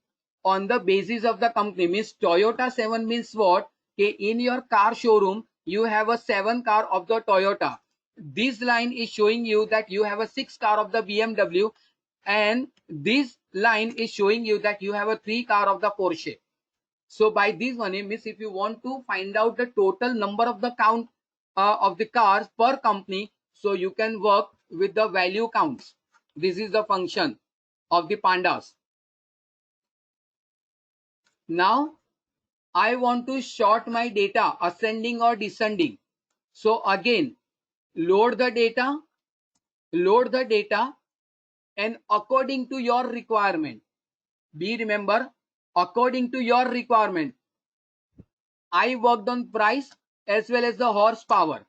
Speaker 2: on the basis of the company. Means Toyota 7 means what? Okay, in your car showroom, you have a 7 car of the Toyota. This line is showing you that you have a 6 car of the BMW, and this line is showing you that you have a 3 car of the Porsche. So by this one, means if you want to find out the total number of the count of the cars per company, so you can work with the value counts. This is the function of the pandas. Now I want to sort my data ascending or descending. So again, load the data, and according to your requirement. Remember, according to your requirement. I worked on price as well as the horsepower.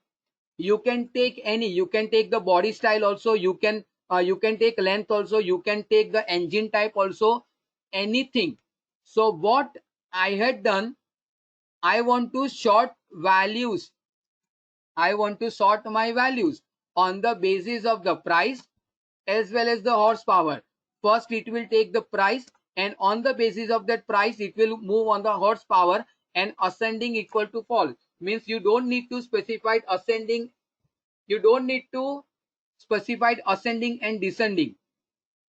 Speaker 2: You can take any, you can take the body style also, you can take length also, you can take the engine type also, anything. So what I had done, I want to sort values. I want to sort my values on the basis of the price as well as the horsepower. First it will take the price, and on the basis of that price it will move on the horsepower, and ascending equal to fall. Means you don't need to specify ascending, you don't need to specify ascending and descending.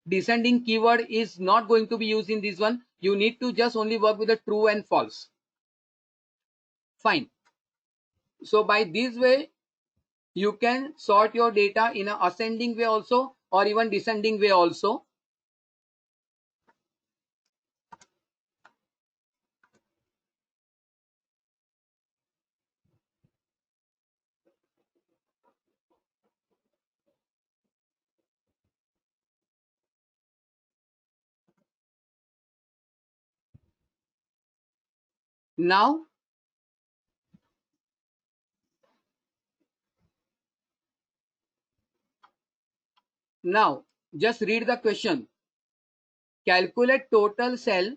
Speaker 2: Descending keyword is not going to be used in this one. You need to just only work with the true and false. Fine. So by this way, you can sort your data in an ascending way also, or even descending way also. Now just read the question. Calculate total sell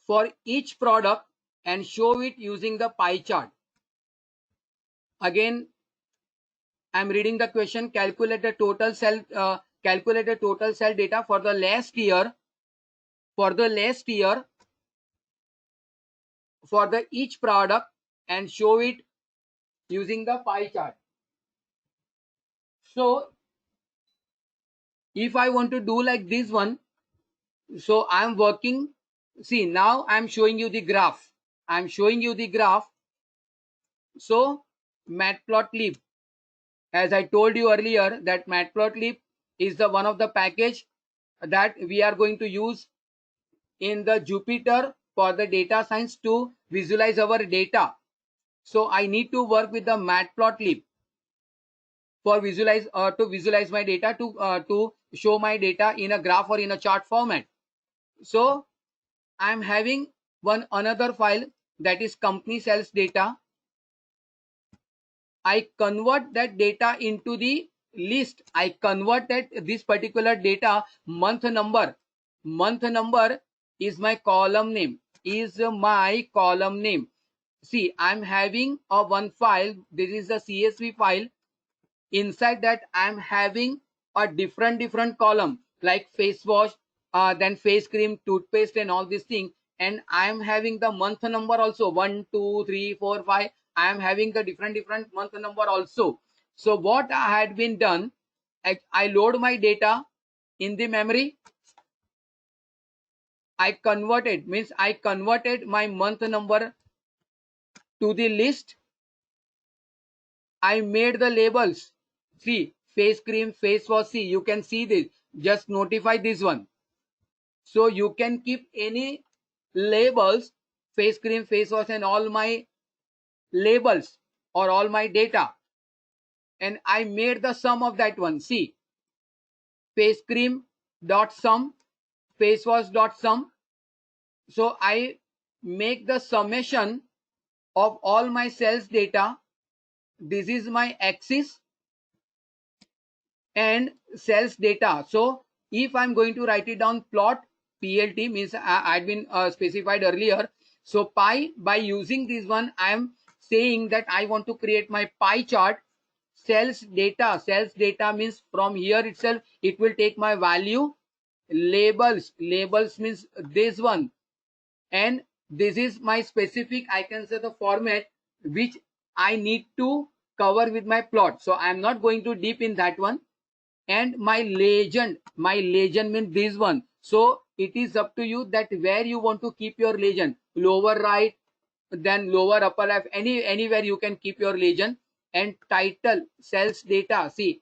Speaker 2: for each product and show it using the pie chart. Again, I'm reading the question. Calculate the total sell data for the last year, for the each product, and show it using the pie chart. So if I want to do like this one, so I'm working, see, now I'm showing you the graph. So matplotlib, as I told you earlier, that matplotlib is the one of the package that we are going to use in the Jupyter for the data science to visualize our data. So I need to work with the matplotlib for to visualize my data, to show my data in a graph or in a chart format. So I'm having another file, that is company sales data. I convert that data into the list. I converted this particular data month number. Month number is my column name. is my column name. See, I'm having a one file. This is a CSV file. Inside that, I'm having a different column like face wash, then face cream, toothpaste, and all these things. And I'm having the month number also 1, 2, 3, 4, 5. I am having the different month number also. So what I had been done, I load my data in the memory. I converted my month number to the list. I made the labels. See, face cream, face wash. See, you can see this. Just notify this one. So you can keep any labels, face cream, face wash, and all my labels or all my data. And I made the sum of that one. See, face cream dot sum, face wash dot sum. So I make the summation of all my sales data. This is my axis and sales data. So if I'm going to write it down, plot PLT means I've been specified earlier. So pie, by using this one, I'm saying that I want to create my pie chart. Sales data means from here itself it will take my value. Labels means this one, and this is my specific, I can say, the format which I need to cover with my plot. So I'm not going to deep in that one. And my legend means this one. So it is up to you that where you want to keep your legend, lower right, then lower upper left, anywhere you can keep your legend. And title, sales data, see,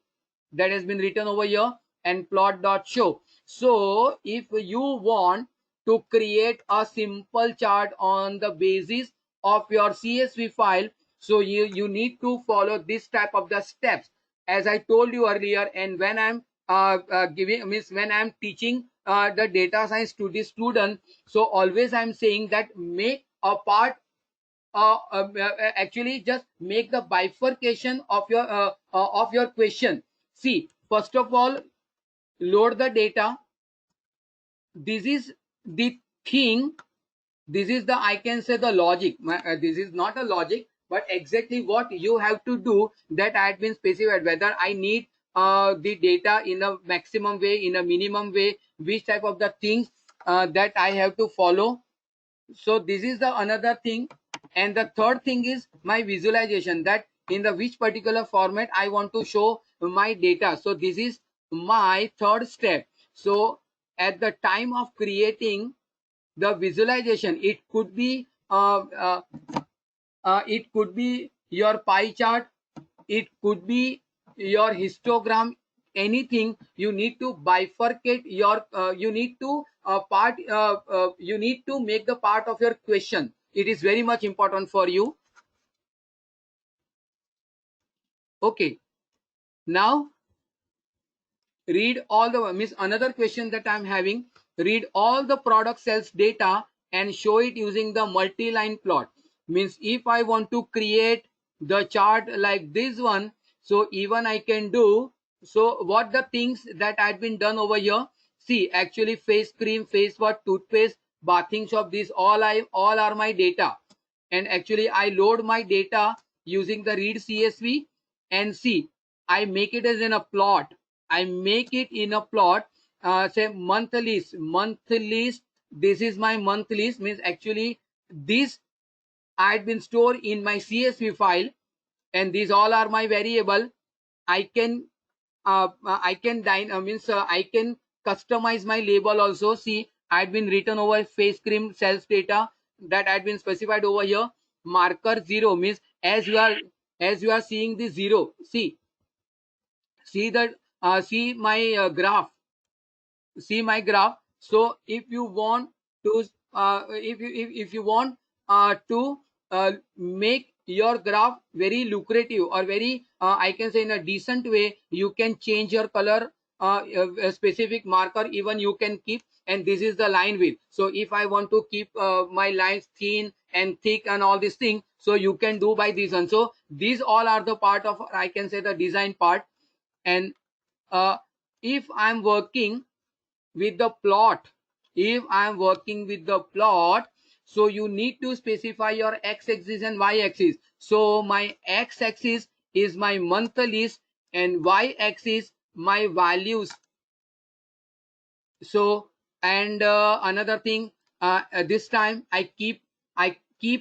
Speaker 2: that has been written over here, and plot dot show. So if you want to create a simple chart on the basis of your CSV file, so you need to follow this type of the steps as I told you earlier. And when I'm when I'm teaching the data science to the student, so always I'm saying that make a part, actually just make the bifurcation of your question. See, first of all, load the data. This is the thing. This is the, I can say, the logic. This is not a logic, but exactly what you have to do, that I had been specified, whether I need the data in a maximum way, in a minimum way, which type of the things that I have to follow. So this is the another thing. And the third thing is my visualization, that in the which particular format I want to show my data. So this is my third step. So at the time of creating the visualization, it could be your pie chart, it could be your histogram, anything. You need to bifurcate your you need to you need to make the part of your question. It is very much important for you. Okay, now read all the means another question that I'm having. Read all the product sales data and show it using the multi-line plot. Means if I want to create the chart like this one, so even I can do. So what the things that had been done over here? See, actually face cream, face wash, toothpaste, bathing soap, these all are my data. And actually I load my data using the read CSV. And see, I make it as in a plot. I make it in a plot. Say month list. This is my month list. Means actually this I had been stored in my CSV file, and these all are my variable. I can I can customize my label also. See, I had been written over face cream sales data, that had been specified over here. Marker 0 means as you are seeing the 0. See that see my graph. See my graph. So if you want to if you want to make your graph very lucrative or very I can say in a decent way, you can change your color, a specific marker even you can keep. And this is the line width. So if I want to keep my lines thin and thick and all these things, so you can do by this one. So these all are the part of, I can say, the design part. And if I'm working with the plot, if I'm working with the plot, So you need to specify your x-axis and y-axis. So my x-axis is my month list and y-axis my values. So and another thing, this time I keep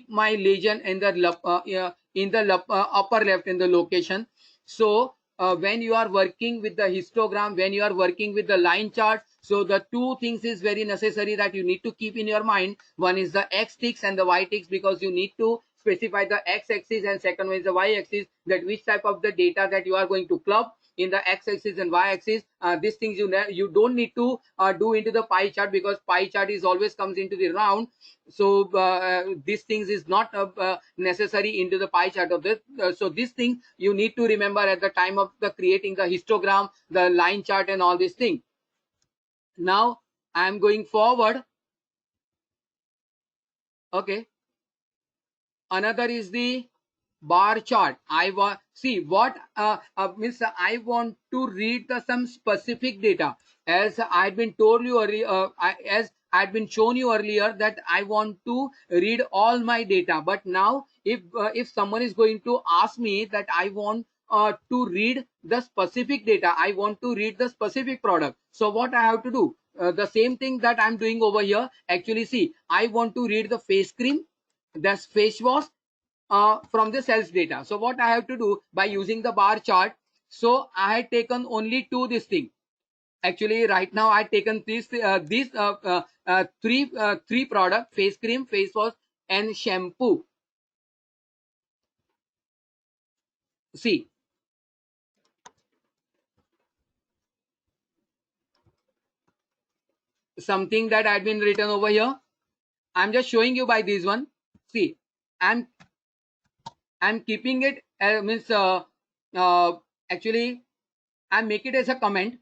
Speaker 2: my legend in the upper left in the location. So when you are working with the histogram, when you are working with the line chart, so the two things is very necessary that you need to keep in your mind. One is the x ticks and the y ticks, because you need to specify the x-axis, and second one is the y-axis, that which type of the data that you are going to club in the x-axis and y-axis. These things you don't need to do into the pie chart, because pie chart is always comes into the round. So these things is not necessary into the pie chart of this. So this thing you need to remember at the time of the creating the histogram, the line chart, and all these things. Now I am going forward. Okay. Another is the bar chart. I want see what means. I want to read the some specific data, as I'd been told you earlier, as I'd been shown you earlier, that I want to read all my data. But now if someone is going to ask me that I want to read the specific data, I want to read the specific product, so what I have to do? The same thing that I'm doing over here. Actually, see, I want to read the face cream, the face wash, from the sales data. So what I have to do by using the bar chart? So I had taken only this thing. Actually, right now I taken three product: face cream, face wash, and shampoo. See, something that had been written over here. I'm just showing you by this one. See, I'm keeping it means actually I make it as a comment.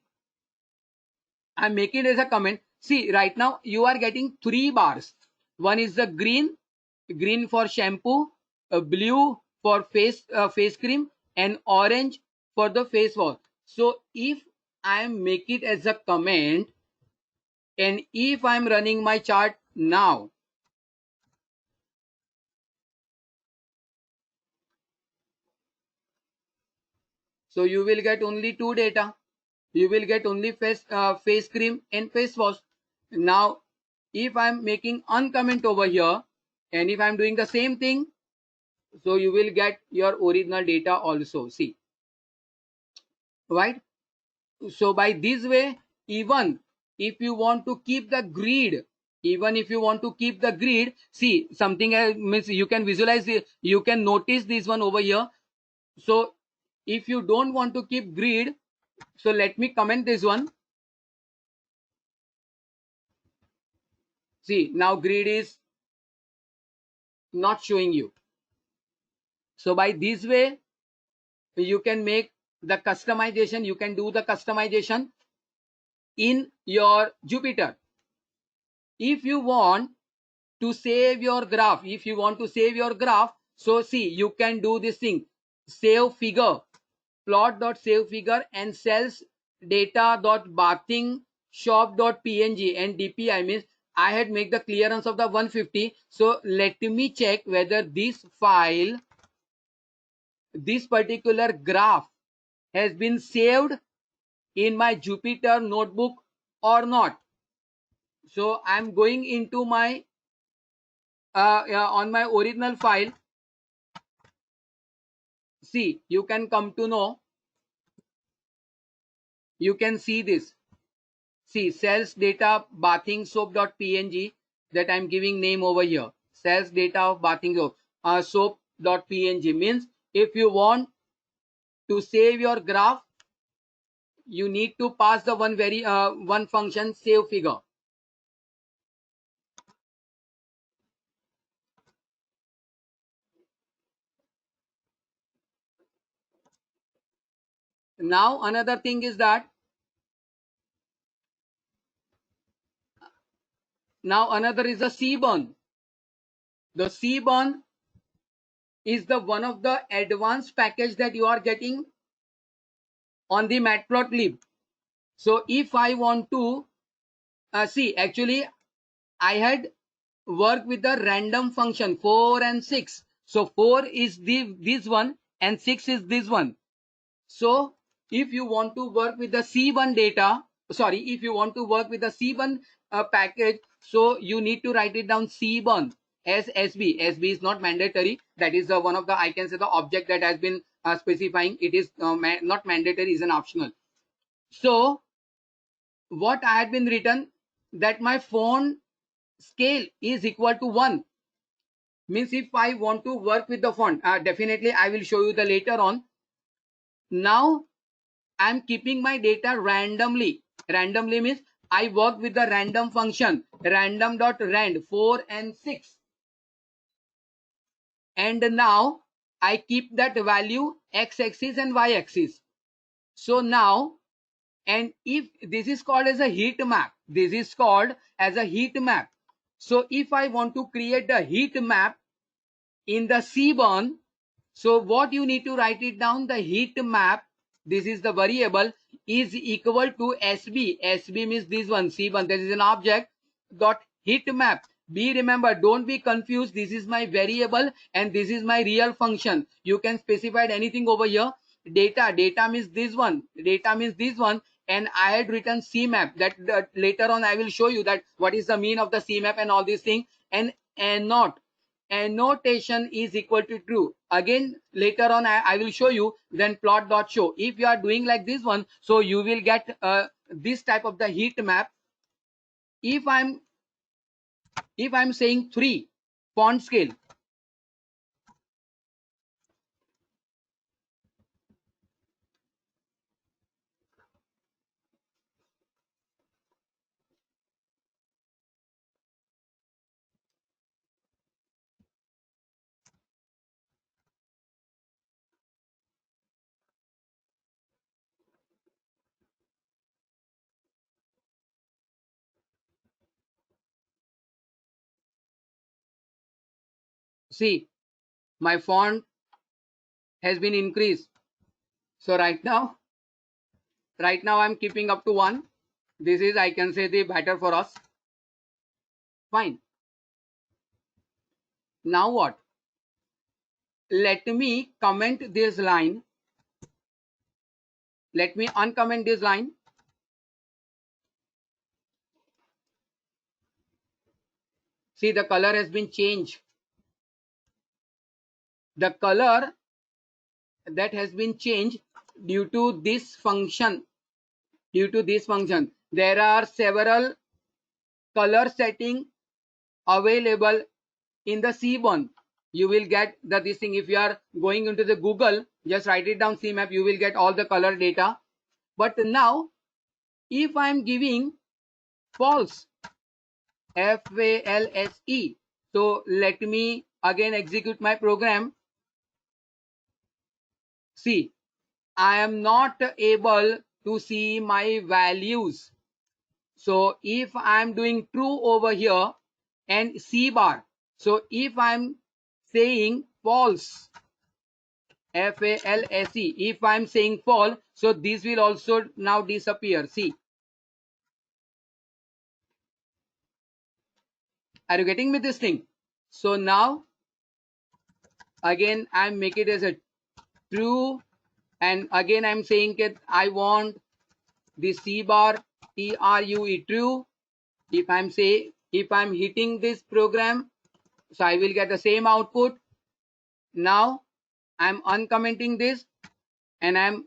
Speaker 2: I'm making it as a comment. See, right now you are getting 3 bars. One is the green for shampoo, blue for face cream, and orange for the face wash. So if I make it as a comment, and if I'm running my chart now, so you will get only 2 data. You will get only face cream and face wash. Now, if I'm making uncomment over here, and if I'm doing the same thing, so you will get your original data also. See, right? So by this way, even if you want to keep the grid, see, something means you can visualize it, you can notice this one over here. So if you don't want to keep grid, so let me comment this one. See, now grid is not showing you. So by this way, you can make the customization, you can do the customization in your Jupyter. If you want to save your graph, so see, you can do this thing: save figure, plot.save figure, and cells data.bathing shop.png, and DPI means I had made the clearance of the 150. So let me check whether this file, this particular graph, has been saved in my Jupyter notebook or not. So I'm going into my on my original file. See, you can come to know, you can see this. See, sales data bathing soap.png, that I'm giving name over here. Sales data of bathing soap.png means if you want to save your graph, you need to pass the one function, save figure. Now another thing is that now another is the Seaborn. The Seaborn is the one of the advanced package that you are getting on the Matplotlib. So if I want to see, actually I had work with the random function 4 and 6. So 4 is this one and 6 is this one. So if you want to work with the C1 data, sorry, if you want to work with the C1 package, so you need to write it down C1 as SB. SB is not mandatory. That is one of the, I can say, the object that has been specifying. It is not mandatory, is an optional. So what I had been written, that my font scale is equal to 1. Means if I want to work with the font, definitely I will show you the later on. Now I'm keeping my data randomly. Randomly means I work with the random function, random.rand 4 and 6. And now I keep that value x-axis and y-axis. So now, and if this is called as a heat map, this is called as a heat map. So if I want to create the heat map in the C1, so what you need to write it down, the heat map, this is the variable, is equal to SB. SB means this one, C1, that is an object, dot heat map. Be remember, don't be confused. This is my variable and this is my real function. You can specify anything over here. Data means this one, data means this one, and I had written CMap. That later on I will show you that what is the mean of the CMap and all these things. And not annotation is equal to true. Again later on I will show you. Then plot dot show. If you are doing like this one, so you will get this type of the heat map. If I'm saying 3 font scale, see my font has been increased. So right now I'm keeping up to 1. This is, I can say, the better for us. Fine. Now what? Let me comment this line. Let me uncomment this line. See, the color has been changed. The color that has been changed due to this function. Due to this function, there are several color setting available in the C1. You will get this thing. If you are going into the Google, just write it down, CMap, you will get all the color data. But now if I am giving false, FALSE, so let me again execute my program. See, I am not able to see my values. So if I am doing true over here and C bar, so if I am saying false, FALSE, if I am saying false, so this will also now disappear. See, are you getting me this thing? So now again I make it as a true, and again I'm saying that I want the C bar TRUE true. If I'm hitting this program, so I will get the same output. Now I'm uncommenting this and I'm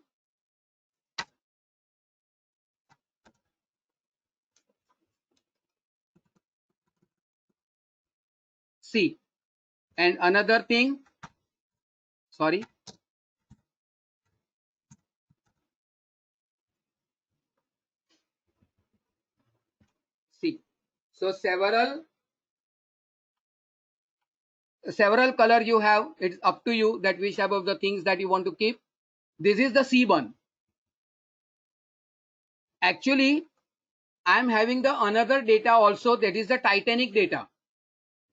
Speaker 2: C. And another thing, sorry, C. So several color you have. It's up to you that which type of the things that you want to keep. This is the C1. Actually I'm having the another data also, that is the Titanic data.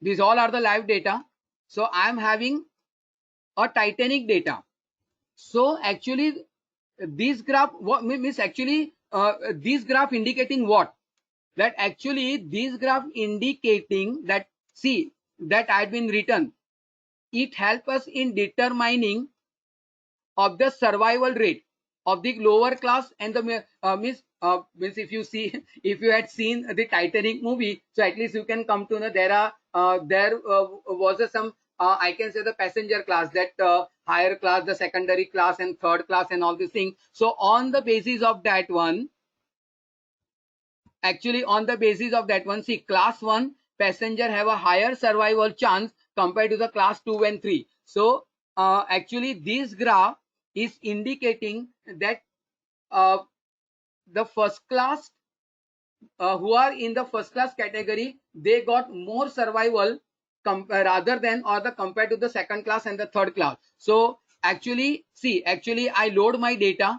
Speaker 2: These all are the live data. So I'm having a Titanic data. So actually this graph, what means actually this graph indicating what? That actually this graph indicating that see that had been written. It helps us in determining of the survival rate of the lower class and the means if you see if you had seen the Titanic movie, so at least you can come to know there was some I can say the passenger class, that higher class, the secondary class and third class and all these things. So on the basis of that one, actually on the basis of that one, see, class 1 passenger have a higher survival chance compared to the class 2 and 3. So actually this graph is indicating that the first class who are in the first class category, they got more survival rather than or the compared to the second class and the third class. So actually see, actually I load my data,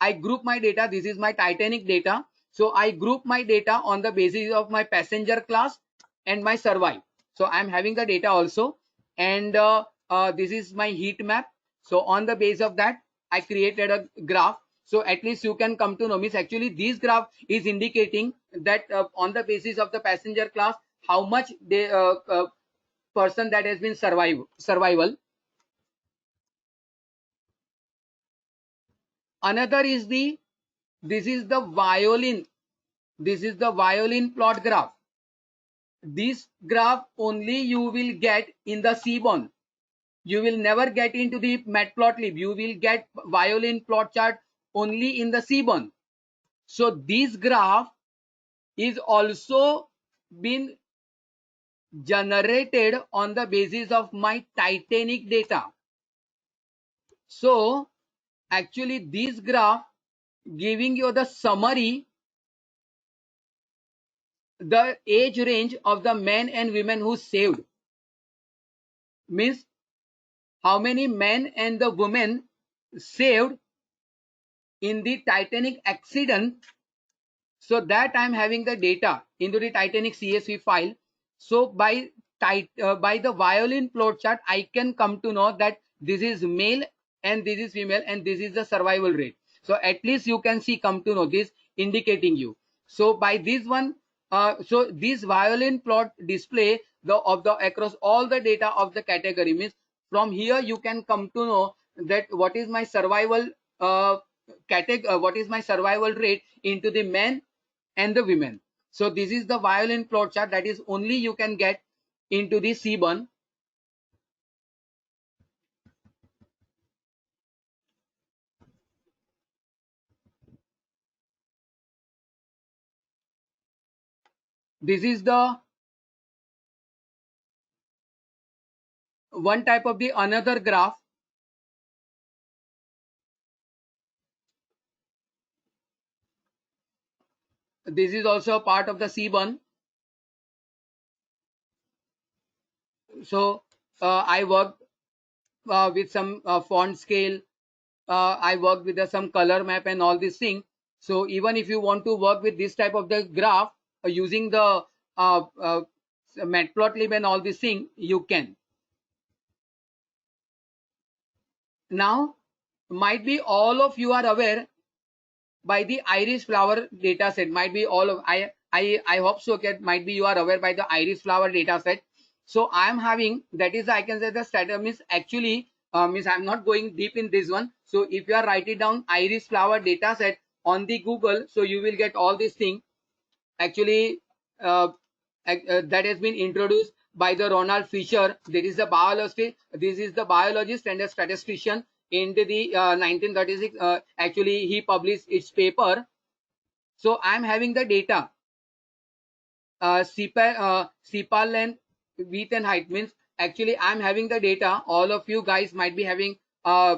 Speaker 2: I group my data. This is my Titanic data. So I group my data on the basis of my passenger class and my survive. So I'm having the data also, and this is my heat map. So on the base of that, I created a graph. So at least you can come to know, means actually this graph is indicating that on the basis of the passenger class, how much the person that has been survival. Another is this is the violin. This is the violin plot graph. This graph only you will get in the Seaborn. You will never get into the Matplotlib. You will get violin plot chart only in the Seaborn. So this graph is also been generated on the basis of my Titanic data. So actually this graph giving you the summary, the age range of the men and women who saved, means how many men and the women saved in the Titanic accident. So that I'm having the data into the Titanic CSV file. So by the violin plot chart, I can come to know that this is male and this is female and this is the survival rate. So at least you can see, come to know this indicating you. So by this one, so this violin plot display the across all the data of the category, means from here you can come to know that what is my survival what is my survival rate into the men and the women. So this is the violin plot chart that is only you can get into the Seaborn. This is the one type of the another graph. This is also a part of the Seaborn. So I worked with some font scale. I worked with some color map and all these things. So even if you want to work with this type of the graph using the Matplotlib and all these things, you can. Now might be all of you are aware by the iris flower data set. Might be all of I hope so that might be you are aware by the iris flower data set. So I am having, that is I can say the status means actually means I'm not going deep in this one. So if you are writing down iris flower data set on the Google, so you will get all these things. Actually that has been introduced by the Ronald Fisher. There is a biologist. This is the biologist and a statistician into the 1936. Actually he published its paper. So I'm having the data sepal length, width and height, means actually I'm having the data. All of you guys might be having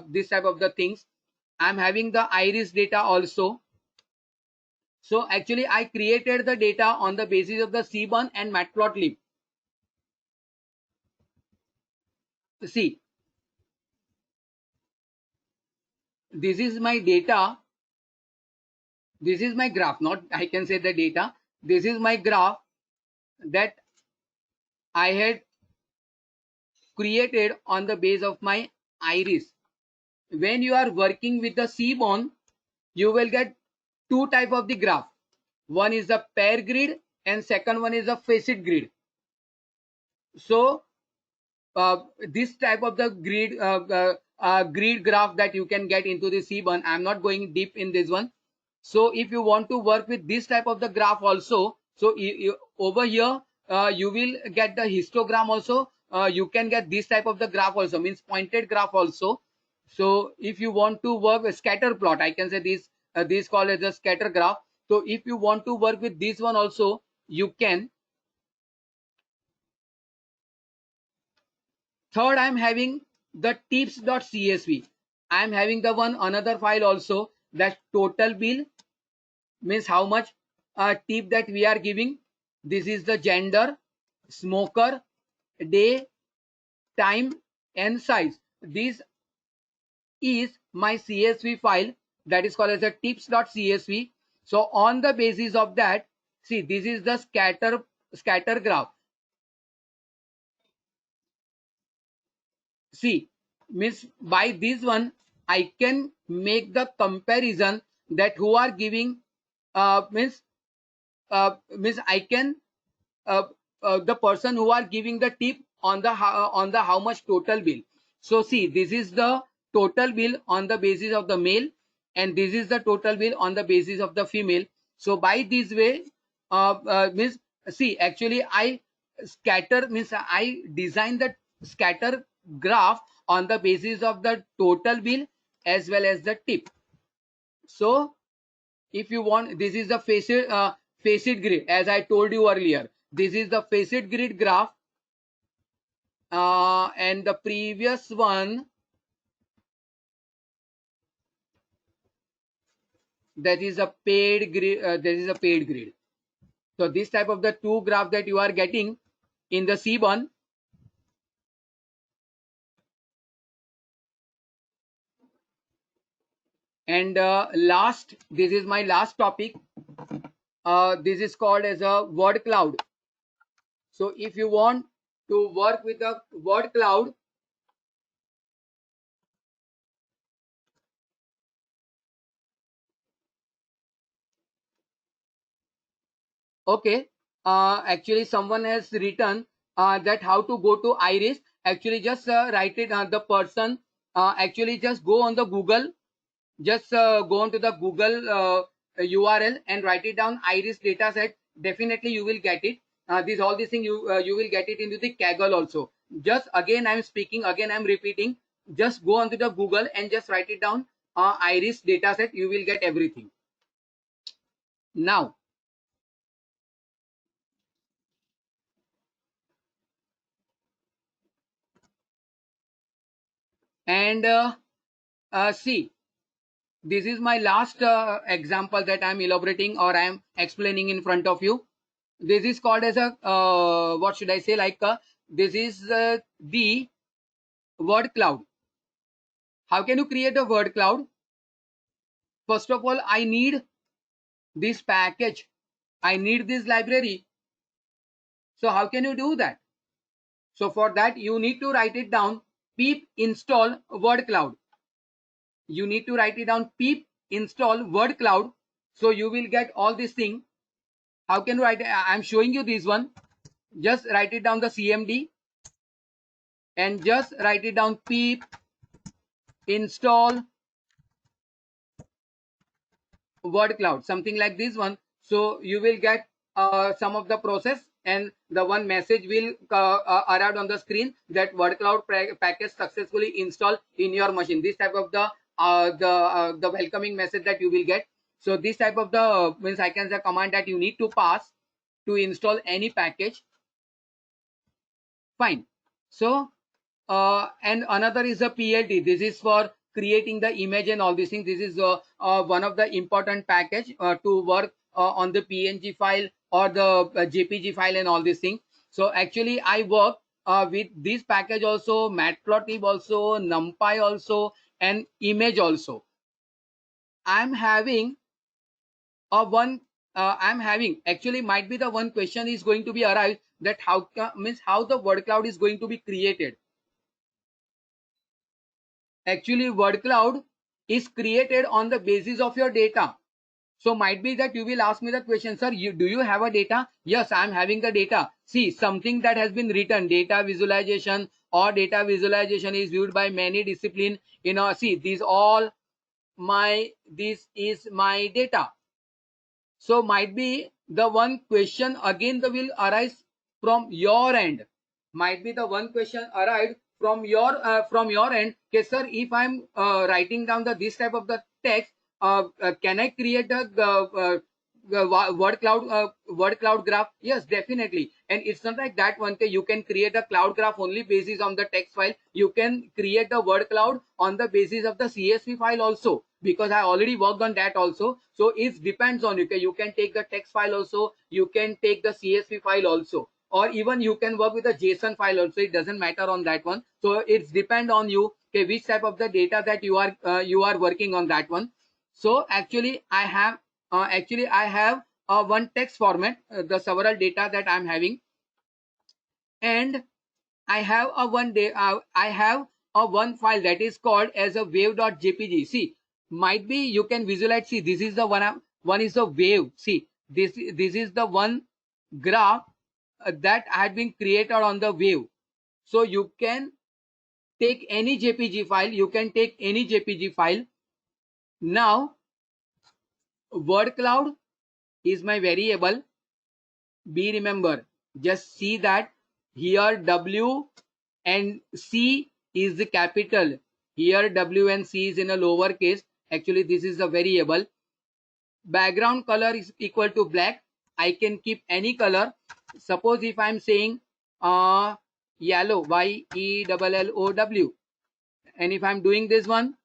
Speaker 2: this type of the things. I'm having the iris data also. So actually I created the data on the basis of the Seaborn and Matplotlib. See, this is my data. This is my graph, not I can say the data. This is my graph that I had created on the base of my iris. When you are working with the Seaborn, you will get two type of the graph. One is the pair grid and second one is the facet grid. So this type of the grid graph that you can get into the Seaborn. I'm not going deep in this one. So if you want to work with this type of the graph also, so over here you will get the histogram also. You can get this type of the graph also, means pointed graph also. So if you want to work with scatter plot, I can say this called as a scatter graph. So if you want to work with this one also, you can. Third, I'm having the tips.csv. I'm having the another file also, that total bill, means how much tip that we are giving. This is the gender, smoker, day, time, and size. This is my CSV file, that is called as a tips.csv. So on the basis of that, see, this is the scatter graph. See, means by this one I can make the comparison that who are giving means I can the person who are giving the tip on the how much total bill. So see, this is the total bill on the basis of the male, and this is the total bill on the basis of the female. So by this way, means see, actually I scatter, means I design the scatter graph on the basis of the total bill as well as the tip. So if you want, this is the facet grid, as I told you earlier. This is the facet grid graph, and the previous one, that is a paid grid. That is a paid grid. So this type of the two graph that you are getting in the Seaborn. And last, this is my last topic. This is called as a word cloud. So if you want to work with a word cloud, okay, actually someone has written that how to go to Iris. Actually just write it, the person actually just go on the Google, just go on to the Google URL and write it down, Iris dataset. Definitely you will get it. This all these things you will get it into the Kaggle also. Just again I'm speaking, again I'm repeating, just go onto the Google and just write it down, Iris dataset. You will get everything. Now and see, this is my last example that I'm elaborating or I'm explaining in front of you. This is called as a what should I say, like this is the word cloud. How can you create a word cloud? First of all, I need this package, I need this library. So how can you do that? So for that you need to write it down, pip install word cloud. You need to write it down, pip install word cloud. So you will get all this thing. How can you write it? I'm showing you this one. Just write it down, the CMD, and just write it down, pip install word cloud, something like this one. So you will get some of the process, and the one message will arrive on the screen that word cloud package successfully installed in your machine. This type of the welcoming message that you will get. So this type of the means I can say command that you need to pass to install any package. Fine. So and another is a PLT. This is for creating the image and all these things. This is one of the important package to work on the PNG file or the JPG file and all these things. So actually I work with this package also, Matplotlib also, NumPy also, and image also. I'm having I'm having, actually might be the one question is going to be arrived, that how means how the word cloud is going to be created. Actually word cloud is created on the basis of your data. So might be that you will ask me the question, sir, do you have a data? Yes, I am having the data. See, something that has been written, data visualization or data visualization is viewed by many discipline. See, this is my data. So might be the one question again that will arise from your end. Might be the one question arrived from your end. Okay, sir, if I'm writing down this type of the text, can I create the word cloud graph? Yes, definitely. And it's not like that one. You can create a cloud graph only basis on the text file. You can create the word cloud on the basis of the CSV file also, because I already worked on that also. So it depends on you. Okay, you can take the text file also, you can take the CSV file also, or even you can work with a JSON file also. It doesn't matter on that one. So it's depend on you, okay, which type of the data that you are working on that one. So actually I have one text format, the several data that I'm having, and I have a one file that is called as a wave.jpg. See, might be you can visualize. See, this is the one is a wave. See, this is the one graph that had been created on the wave. So you can take any JPG file. You can take any JPG file. Now, word cloud is my variable. Be remember, just see that here W and C is the capital. Here W and C is in a lower case. Actually, this is the variable. Background color is equal to black. I can keep any color. Suppose if I'm saying yellow, YELLOW, and if I'm doing this one,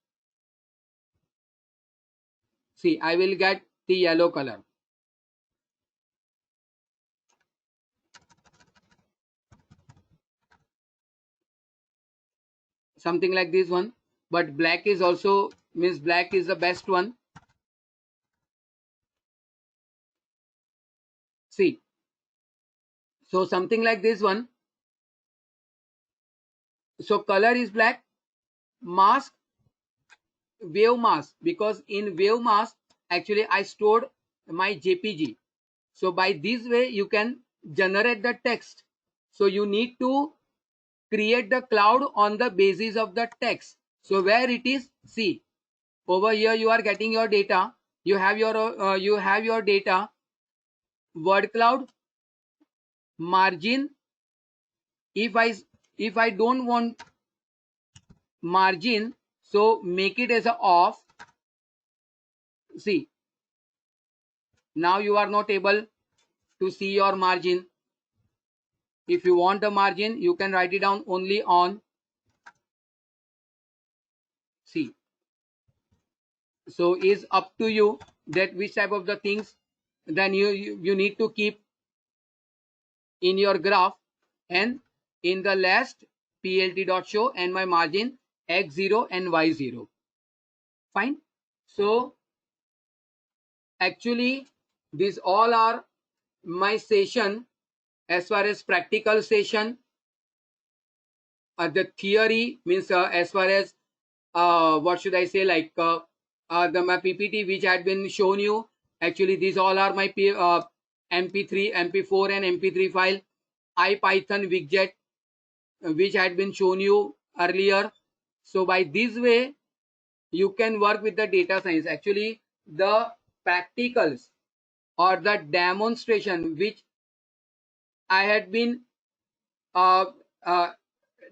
Speaker 2: see, I will get the yellow color. Something like this one, but black is also means black is the best one. See, so something like this one. So color is black. Mask, wave mask, because in wave mask actually I stored my JPG. So by this way you can generate the text. So you need to create the cloud on the basis of the text. So where it is, see, over here you are getting your data. You have your data, word cloud, margin. If I don't want margin, so make it as a off. See, now you are not able to see your margin. If you want the margin, you can write it down only on. See, so is up to you that which type of the things then you need to keep in your graph. And in the last plt.show and my margin x0 and y0. Fine. So actually these all are my session as far as practical session. The theory means as far as what should I say, like my PPT which had been shown you. Actually these all are my MP3, MP4 and MP3 file. IPython widget which had been shown you earlier. So by this way you can work with the data science. Actually the practicals or the demonstration which I had been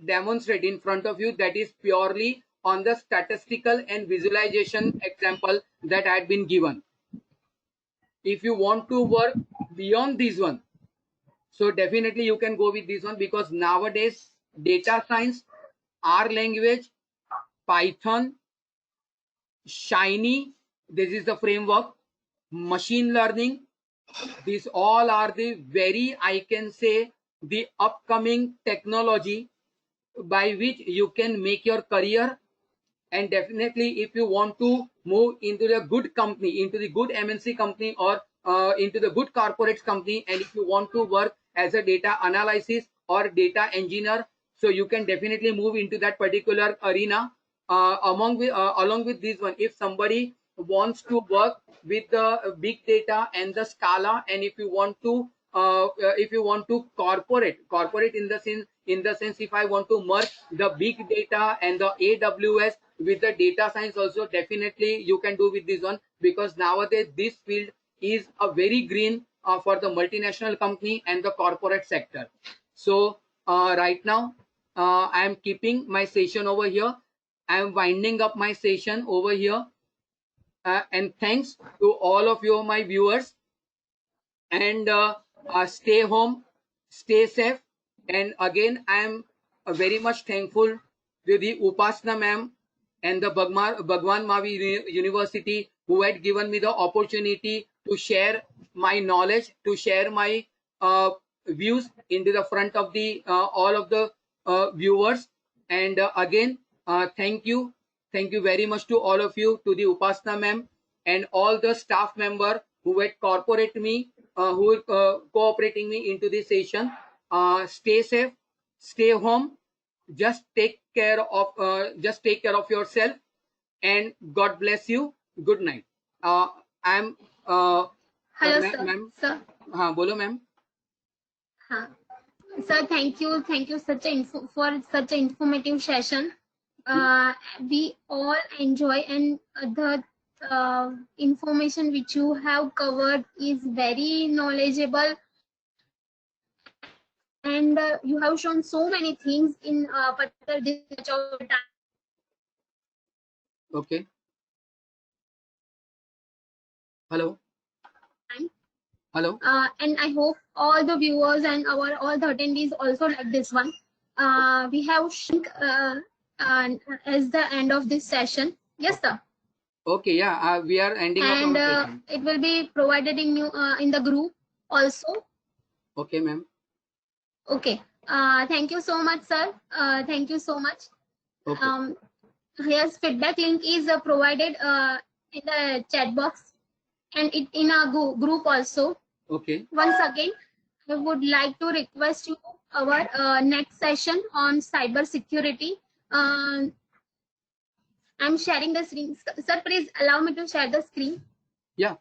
Speaker 2: demonstrate in front of you, that is purely on the statistical and visualization example that had been given. If you want to work beyond this one, so definitely you can go with this one, because nowadays data science, R language, Python, Shiny, this is the framework, machine learning, these all are the very, I can say, the upcoming technology by which you can make your career. And definitely if you want to move into the good company, into the good MNC company, or into the good corporate company, and if you want to work as a data analysis or data engineer, so you can definitely move into that particular arena. Along with this one, if somebody wants to work with the big data and the Scala, and if you want to corporate in the sense if I want to merge the big data and the AWS with the data science also, definitely you can do with this one, because nowadays this field is a very green for the multinational company and the corporate sector. So right now I am keeping my session over here. I am winding up my session over here, and thanks to all of you, my viewers, and stay home, stay safe. And again, I am very much thankful to the Upasna ma'am and the Bhagwan Mavi University, who had given me the opportunity to share my knowledge, to share my views into the front of the all of the viewers. And again, thank you very much to all of you, to the Upasna ma'am and all the staff member who had corporate me, who cooperating me into this session. Stay safe, stay home, just take care of yourself, and God bless you. Good night. I'm
Speaker 1: Hello, sir.
Speaker 2: ma'am.
Speaker 1: Sir.
Speaker 2: हाँ बोलो ma'am.
Speaker 1: Sir, thank you for such an informative session. We all enjoy, and the information which you have covered is very knowledgeable, and you have shown so many things in particular this time.
Speaker 2: Okay. Hello. Hello.
Speaker 1: And I hope all the viewers and all the attendees also like this one. We have as the end of this session. Yes, sir.
Speaker 2: Okay, yeah, we are ending up our session.
Speaker 1: It will be provided in the group also.
Speaker 2: Okay, ma'am.
Speaker 1: Okay. Thank you so much, sir. Thank you so much.
Speaker 2: Okay.
Speaker 1: Here's feedback link is provided in the chat box and it in a group also.
Speaker 2: Okay.
Speaker 1: Once again, I would like to request you our next session on cyber security. I'm sharing the screen. Sir, please allow me to share the screen.
Speaker 2: Yeah.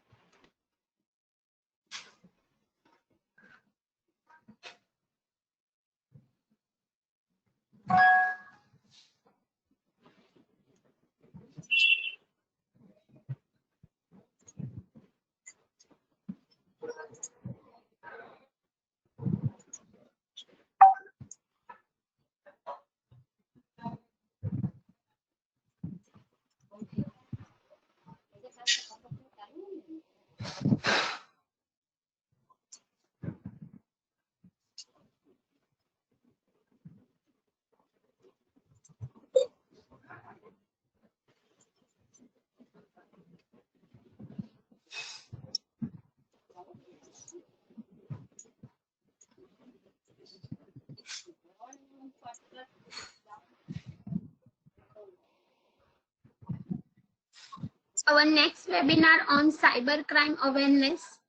Speaker 1: Our next webinar on cybercrime awareness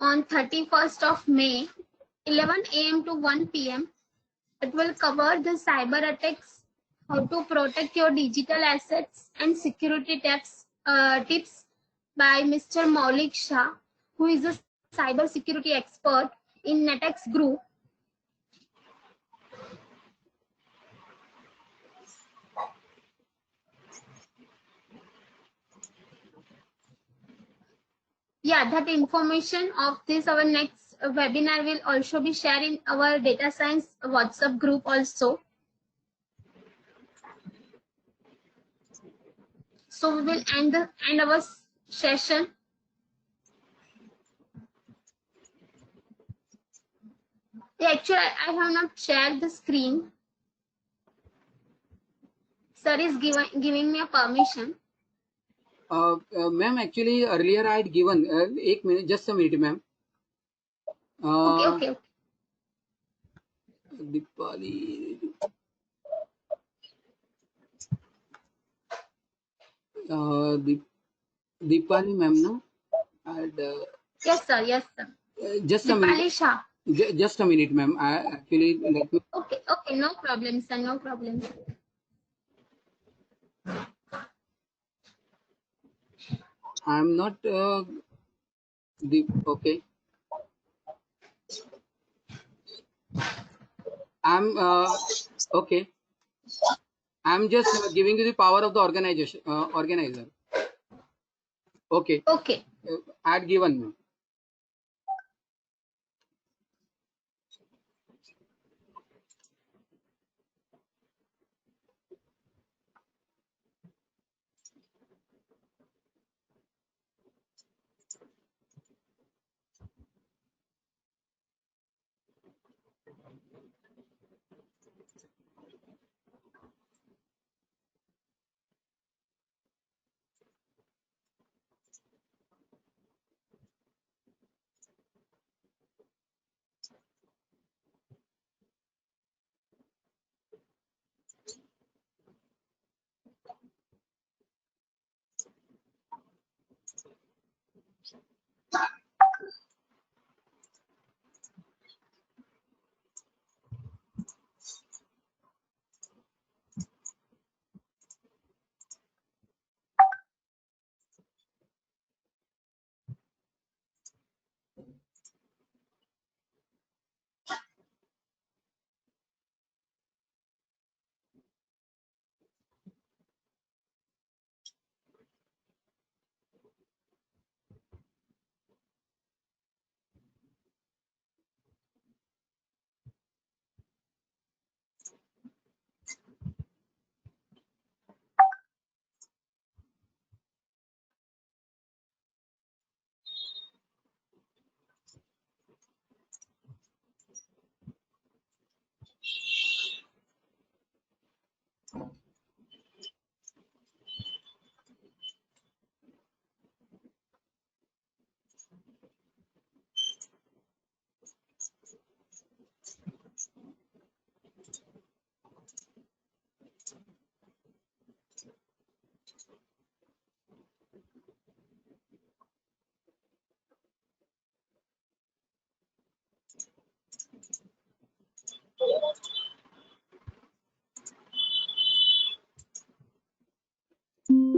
Speaker 1: on 31st of May, 11 a.m. to 1 p.m. It will cover the cyber attacks, how to protect your digital assets, and security tips by Mr. Maulik Shah, who is a cyber security expert in NetX Group. Yeah, that information of this our next webinar will also be shared in our data science WhatsApp group also. So we will end our session. Yeah, actually, I have not shared the screen. Sir is giving me a permission.
Speaker 2: Ma'am, actually earlier I had given एक minute, just a minute, ma'am.
Speaker 1: Okay.
Speaker 2: Deepali. Deepali, ma'am, no? And,
Speaker 1: Yes, sir.
Speaker 2: just a minute.
Speaker 1: Shah.
Speaker 2: Just a minute, ma'am. Actually, let me.
Speaker 1: Okay. No problem, sir. No problem.
Speaker 2: I'm not the okay. I'm okay. I'm just giving you the power of the organization organizer. Okay.
Speaker 1: Okay.
Speaker 2: Had given me.